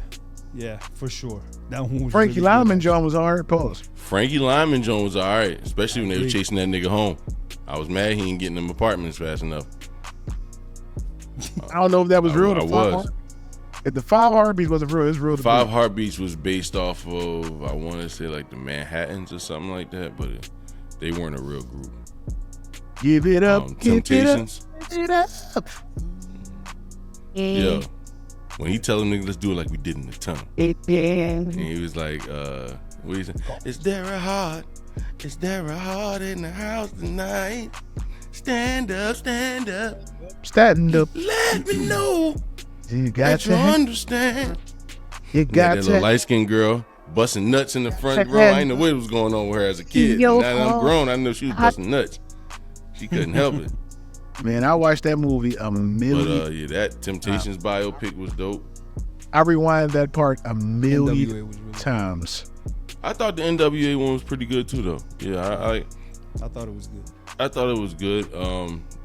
Yeah, for sure. That one was Frankie really Lyman good. John was hard. Pause. Frankie Lyman Jones was all right, especially when they were chasing that nigga home. I was mad he ain't getting them apartments fast enough. I don't know if that was real. I was. If the 5 Heartbeats wasn't real, it's real. to 5 me. Heartbeats was based off of, I want to say, like the Manhattans or something like that, but they weren't a real group. Give it up. Give Temptations. it up. Yeah. When he tell them niggas, let's do it like we did in the tunnel. And he was like, what he said? Is there a heart? Is there a heart in the house tonight? Stand up, stand up. Stand up. Let me know You that got you to. understand. You Got got that little to. light-skinned girl busting nuts in the front row. I didn't know what was going on with her as a kid. Yo, Now that I'm grown, I know she was busting nuts. She couldn't help it. Man, I watched that movie a million. But yeah, that Temptations biopic was dope. I rewind that part a NWA million was really times. I thought the NWA one was pretty good too, though. Yeah, I thought it was good. I thought it was good.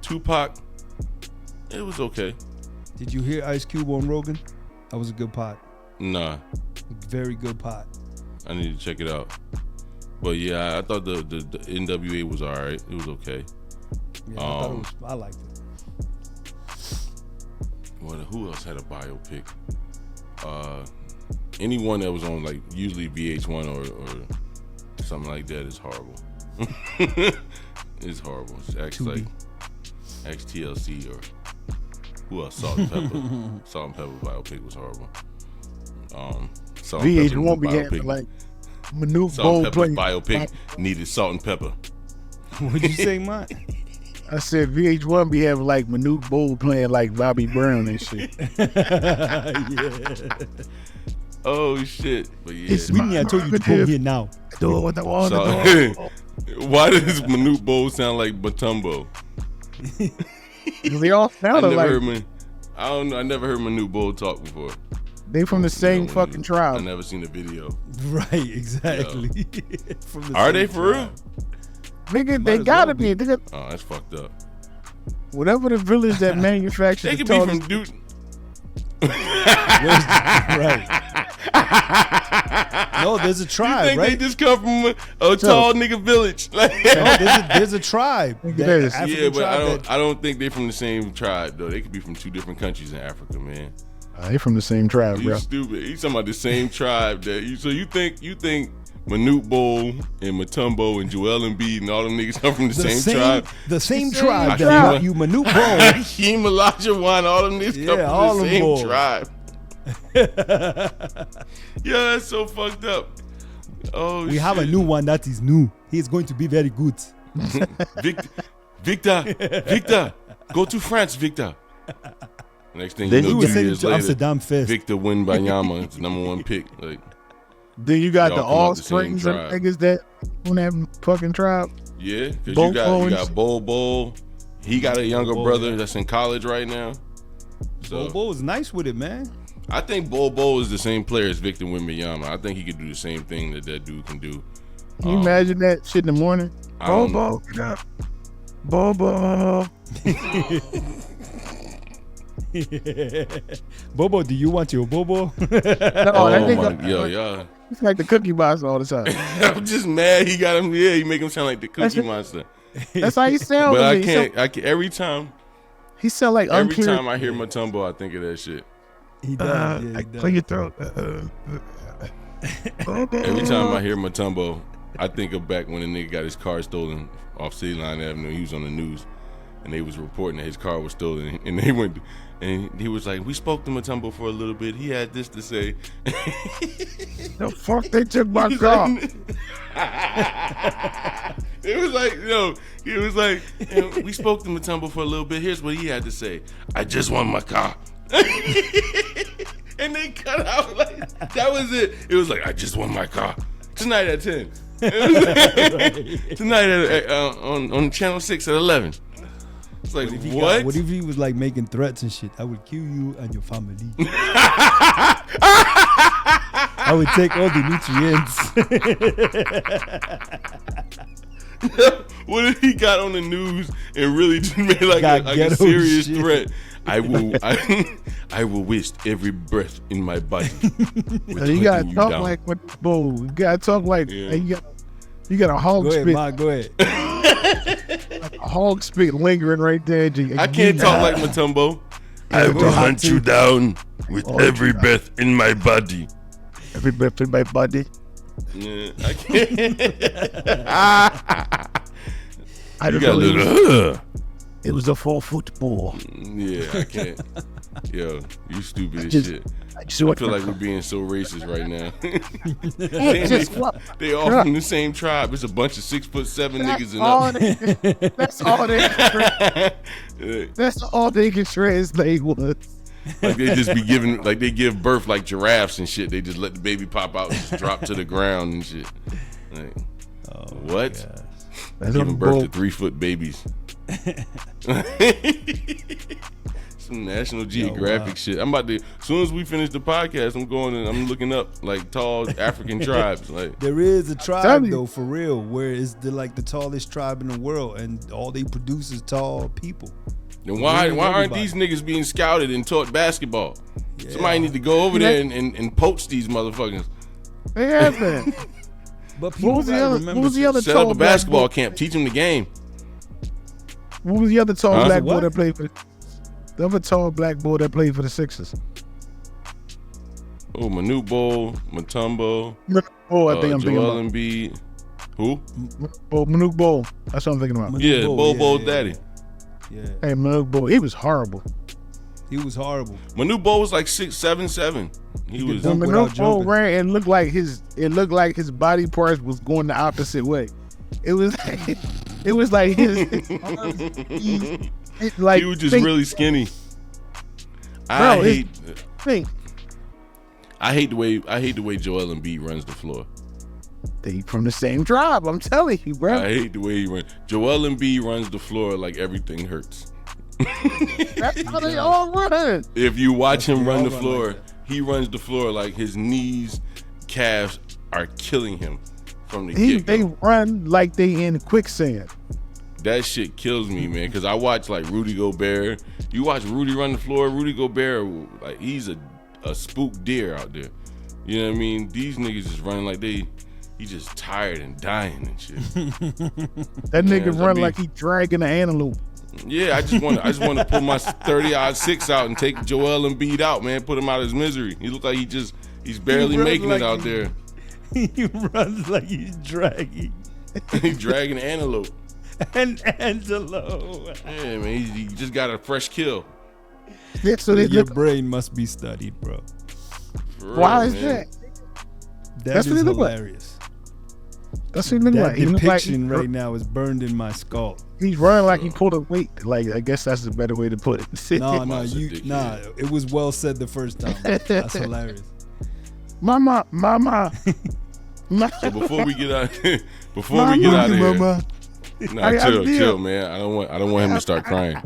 Tupac, it was okay. Did you hear Ice Cube on Rogan? That was a good pot. Nah, Very good pot. I need to check it out. But yeah, I thought the NWA was all right. It was okay. Yeah, I thought it was. I liked it. Who else had a biopic? Anyone that was on like usually VH1 or something like that is horrible. It's horrible. It's like XTLC or who else? Salt and Pepper. Salt and Pepper biopic was horrible. Salt and VH Pepper won't be biopic. getting like Manute Salt Bowl and Pepper's playing. biopic needed salt and pepper. What'd you say, Mont? I said VH1 be having like Manute Bowl playing like Bobby Brown and shit. Yeah. Oh shit! But yeah, It's Whitney, I told you to come here now. Do it what I want to do. Why does Manute Bowl sound like Batumbo? They all I sounded never like heard I don't know. I never heard Manute Bowl talk before. they from the same fucking I tribe. never seen a video. Right, exactly. From the Are same they for real? tribe. Nigga, Might they as gotta well be. Nigga, Oh, that's fucked up. whatever the village that manufactures They the could be tallest. from Duke. Right. No, there's a You tribe, think right? they just come from a tall nigga village? Like, No, there's a tribe. Look at That this. African yeah, but tribe I don't think they're from the same tribe though. They could be from 2 different countries in Africa, man. They from the same tribe, You bro. stupid. You talking about the same tribe that you? So you think Manute Bowl and Matumbo and Joel Embiid and all them niggas come from the same tribe? The same tribe that tribe. you Manute Bowl. Hakeem Olajuwon, all them niggas come all from the them boys. same tribe. Yeah, that's so fucked up. Oh, We have a new one that is new. He is going to be very good. Victor, go to France, Victor. Next thing you Then know, you 2 send him years to later, Amsterdam first. Victor Wembanyama is the #1 pick. Like, Then you got Y'all the come out the same offsprings of tribe. niggas that on that fucking tribe. yeah, because Bo you Owens. got Bol. He got a younger Bol, brother yeah. that's in college right now. So Bobo is nice with it, man. I think Bol is the same player as Victor Wembanyama. I think he could do the same thing that dude can do. Can you imagine that shit in the morning? I don't know. Bobo, get up. Bobo. Bobo, do you want your Bobo? No, that Oh nigga, my, yo, it's like the Cookie Monster all the time. I'm just mad he got him. Yeah, he make him sound like the Cookie Monster. That's how he sound. But to I me. can't. Every time He sound like I hear Uh, Matumbo, I think of that shit. He does. Yeah, he like does. clear your throat. Every time I hear Matumbo, I think of back when a nigga got his car stolen off City Line Avenue. He was on the news, and they was reporting that his car was stolen. And they went, and he was like, "We spoke to Mutombo for a little bit. He had this to say." The fuck they took my car? It was like, he was like, "We spoke to Mutombo for a little bit. Here's what he had to say. I just want my car." And they cut out like that was it. It was like, I just want my car tonight at 10. Tonight at, on channel 6 at 11. It's like, what? What if he was like making threats and shit? I would kill you and your family. I would take all the nutrients. What if he got on the news and really just made like a serious threat? I will waste every breath in my body. You gotta talk like what, bro. You gotta talk like you got a hog spit. Go ahead. Like a hog spit lingering right there. I can't talk like Mutombo. I will hunt you down with every breath in my body. Every breath in my body. Yeah, I can't. I don't you got know. a little. It was a 4-foot ball. Yeah, I can't. Yo, you stupid as shit. I feel like we're being so racist right now. They all from the same tribe. It's a bunch of 6'7" niggas and up. That's all they. That's all they can translate was. Like they just be giving, like they give birth like giraffes and shit. They just let the baby pop out and just drop to the ground and shit. Like, what? Giving birth to 3-foot babies. Some National Geographic shit. I'm about to, as soon as we finish the podcast, I'm going and I'm looking up like tall African tribes. Like there is a tribe though, for real, where it's the tallest tribe in the world, and all they produce is tall people. Then why aren't these niggas being scouted and taught basketball? Yeah. Somebody need to go over there and poach these motherfuckers. They have been. But people what was the other set tall up a basketball camp, teach them the game. What was the other tall black boy that played for the other tall black boy that played for the Sixers? Oh, Mutombo, I think I'm thinking Joel about. Embiid. Who? Manute Bol. That's what I'm thinking about. Yeah, Bol daddy. Yeah. Hey, Manute Bol. He was horrible. Manute Bol was like 6'7". He was. When Manute Bol ran, it looked like his body parts was going the opposite way. It was like his like he was just really skinny. I hate the way Joel Embiid runs the floor. They from the same tribe, I'm telling you, bro. I hate the way he runs. Joel Embiid runs the floor like everything hurts. That's how they all run. If you watch him run the floor, he runs the floor like his knees, calves are killing him from the get-go. They run like they in quicksand. That shit kills me, man, because I watch like Rudy Gobert. You watch Rudy run the floor, Rudy Gobert, like he's a spooked deer out there. You know what I mean? These niggas just running like he just tired and dying and shit. That nigga run like he dragging an antelope. Yeah, I just want to pull my 30-6 out and take Joel Embiid out, man. Put him out of his misery. He looks like he's barely making it out there. He runs like he's dragging. He's dragging antelope. An antelope. Yeah, man, he just got a fresh kill. Yeah, so your brain must be studied, bro. Why is that? That's what hilarious. That's what he look like. That depiction right now is burned in my skull. He's running like he pulled a weight. Like, I guess that's a better way to put it. It was well said the first time. That's hilarious. Mama. So before we get out of here, chill, man. I don't want him to start crying.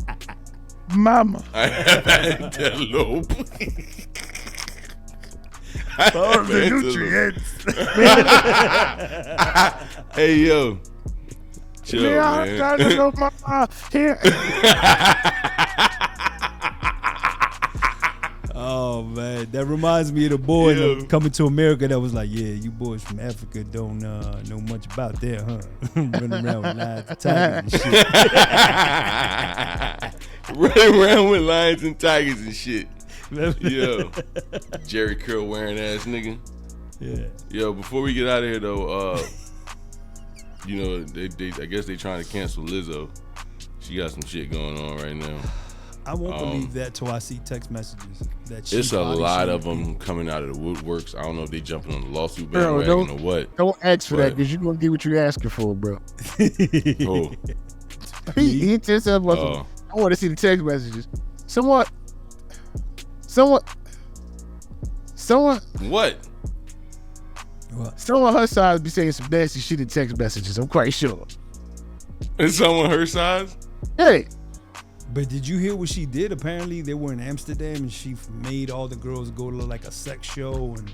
Mama. I have antelope. All the nutrients. Hey, yo. Chill, man. Oh, man. That reminds me of the boy coming to America that was like, yeah, you boys from Africa don't know much about that, huh? Running around with lions and tigers and shit. Running around with lions and tigers and shit. Yo, Jerry curl wearing ass nigga. Yeah. Yo, before we get out of here though, you know, I guess they trying to cancel Lizzo. She got some shit going on right now. I won't believe that till I see text messages. That It's a lot of them coming out of the woodworks. I don't know if they jumping on the lawsuit Bro, bandwagon or what. Don't ask for that because you're gonna get what you're asking for, bro. Oh, He just said, I want to see the text messages. Someone. what? Someone her size be saying some nasty shit in text messages. I'm quite sure. Is someone her size? Hey, But did you hear what she did? Apparently, they were in Amsterdam and she made all the girls go to like a sex show and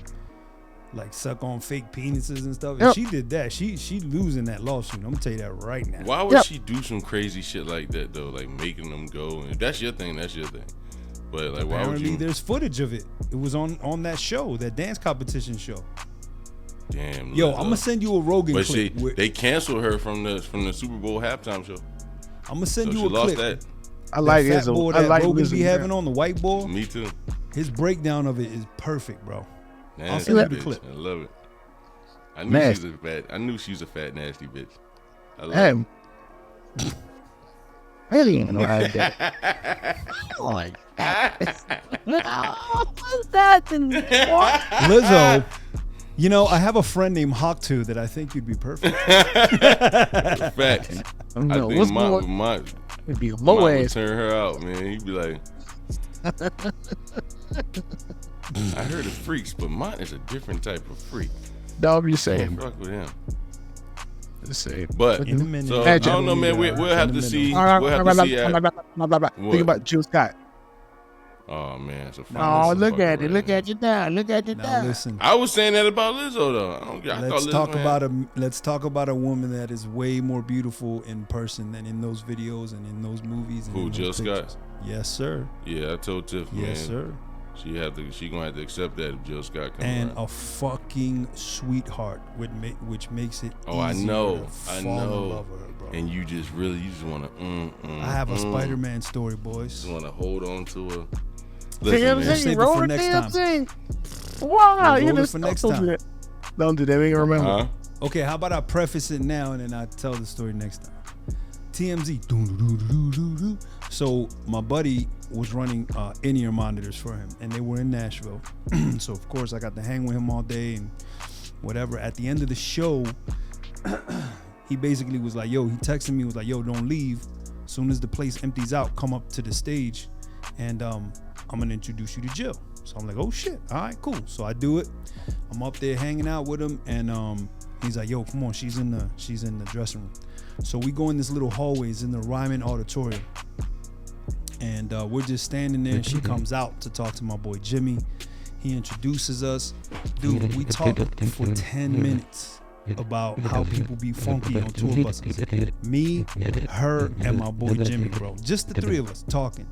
like suck on fake penises and stuff. And she did that. She losing that lawsuit. I'm gonna tell you that right now. Why would she do some crazy shit like that though? Like making them go. And if that's your thing, that's your thing. But like, why would you? There's footage of it. It was on that show, that dance competition show. Damn. Yo, I'm gonna send you a Rogan clip. But they canceled her from the Super Bowl halftime show. I'm gonna send So you a she lost clip. that. I like that fat Izzo. boy I that like Rogan Izzo, be having on, the white boy. Me too. His breakdown of it is perfect, bro. Man, I'll send you the clip. I love it. I knew she was a fat, nasty bitch. I love it. I didn't even know how to do that. Oh my God. What's that? Lizzo, you know, I have a friend named Hawk2 that I think you'd be perfect. Facts. No, I think what's Mont It'd be a would low ass. turn her out, man. He'd be like, I heard of freaks, but Mont is a different type of freak. Dog, you Can't saying? fuck with him. Just saying. But In a minute. so I don't know, man. We'll have to see. We'll have to see. Think about Jill Scott. Oh man, it's a Oh, look at it. Look at you now. Look at you Now now. listen. I was saying that about Lizzo though. Let's talk about a woman that is way more beautiful in person than in those videos and in those movies. And Who, in those Jill pictures. Scott? Yes, sir. Yeah, I told Tiff, man. Yes, sir. She gonna have to accept that if Jill Scott comes And around. a fucking sweetheart, which makes it. Oh, I easier know. to I fall in know. love with her, bro. And you just want to. I have a Spider-Man story, boys. Just want to hold on to her. Damn Listen, man. save it roll for the next damn time. thing. Wow, We'll you roll it just for next don't time. do that. Don't do that. We ain't remember. Huh? Okay, how about I preface it now and then I tell the story next time. TMZ. Doo-doo-doo-doo-doo-doo. So my buddy was running in-ear monitors for him, and they were in Nashville. So of course I got to hang with him all day and whatever. At the end of the show, he basically was like, "Yo," he texted me, was like, "Yo, don't leave. As soon as the place empties out, come up to the stage, and I'm gonna introduce you to Jill." So I'm like, "Oh shit, all right, cool." So I do it. I'm up there hanging out with him, and he's like, "Yo, come on, she's in the dressing room." So we go in this little hallway, it's in the Ryman Auditorium, and we're just standing there. And she comes out to talk to my boy Jimmy. He introduces us. Dude, we talked for 10 minutes about how people be funky on tour buses. Me, her, and my boy Jimmy, bro. Just the three of us talking.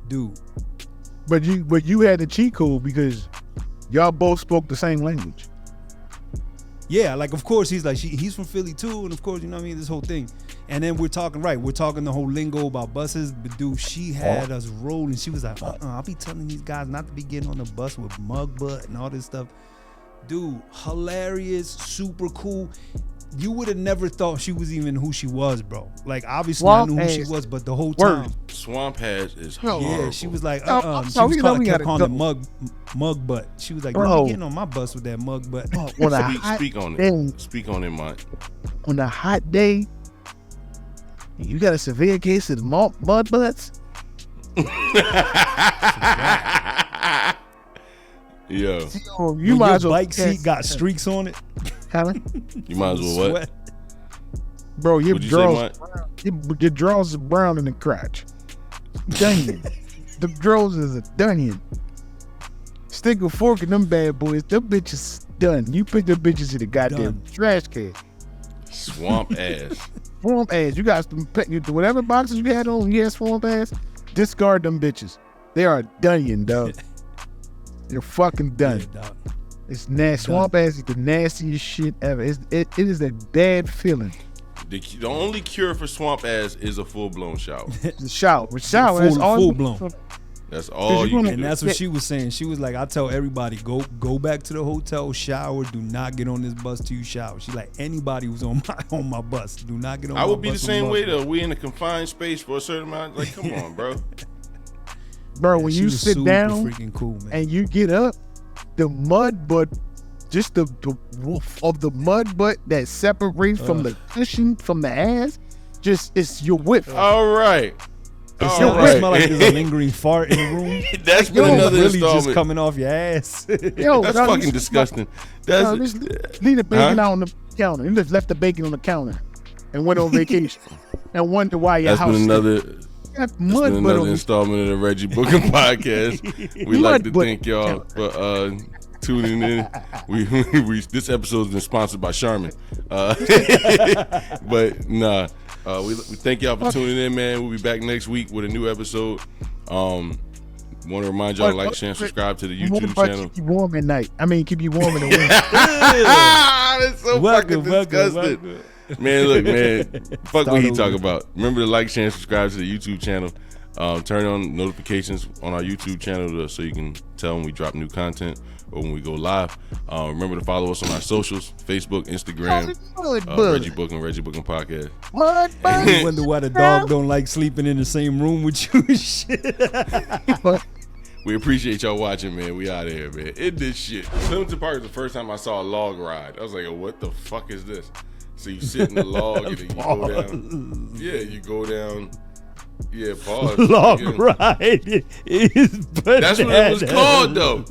Dude. But you had the cheat code because y'all both spoke the same language. Yeah, like of course he's like he's from Philly too, and of course, you know what I mean, this whole thing. And then we're talking the whole lingo about buses, but dude, she had us rolling. She was like, I'll be telling these guys not to be getting on the bus with mug butt and all this stuff. Dude, hilarious, super cool. You would have never thought she was even who she was, bro. Like obviously I knew who she was, but the whole time. Swamp Hash is horrible. Yeah, she was like, she so was we know we kept gotta calling go. it mug butt. She was like, Bro. don't be getting on my bus with that mug butt. Speak on it. Speak on it, Mont. On a hot day, you got a severe case of mud butts. Yo, You When might your as well bike seat got streaks on it. you might as well what? Bro, your What'd you say, your drawers are brown in the crotch. Dunion. The drawers is a dunion. Stick a fork in them bad boys. Them bitches done. You put them bitches in the goddamn Done. trash can. Swamp ass. Swamp ass. You got some whatever boxes you had on. You had swamp ass. Discard them bitches. They are dunion, dog. They're fucking done. Yeah, dog. It's nasty. Swamp ass is the nastiest shit ever. It is a bad feeling. The only cure for swamp ass is a full blown shower. The shower. With shower, that's all full blown. That's all you can And do. that's what she was saying. She was like, I tell everybody, go back to the hotel, shower. Do not get on this bus till you shower. She like, anybody who's on my bus, do not get on. I my would be the bus same on way bus. though. We in a confined space for a certain amount. Like, come on, bro. Bro, when She you was sit super down freaking cool, man. and you get up, the mud butt, just the woof of the mud butt that separates from the cushion from the ass, just it's your whip. All right. It All smell right. like there's a lingering fart in the room. That's been Yo, another really installment. just coming off your ass. Yo, That's dog, fucking you- disgusting. dog, That's just leave the bacon out on the counter. You just left the bacon on the counter and went on vacation and wonder why your that's house been another. got That's mud been butt another on the installment of the Reggie Bucum podcast. We like to Mud butt. thank y'all for tuning in. We this episode's been sponsored by Charmin. But nah, we thank y'all for tuning in, man. We'll be back next week with a new episode. Want to remind y'all to like, share, and subscribe to the YouTube channel. Keep you warm at night. I mean, keep you warm in the winter. That's so Welcome, fucking welcome, disgusting. welcome. Man, look, man. Fuck what he over. talk about. Remember to like, share, and subscribe to the YouTube channel. Turn on notifications on our YouTube channel so you can tell when we drop new content or when we go live. Remember to follow us on our socials: Facebook, Instagram, Reggie Bucum, Reggie Bucum Podcast. Mud butt. You wonder why the dog don't like sleeping in the same room with you and shit. We appreciate y'all watching, man. We out of here, man. In this shit. Clemson Park is the first time I saw a log ride. I was like, what the fuck is this? So you sit in the log and then you go down. Yeah, you go down. Yeah, pause. Log Again. ride is That's what it was called, though.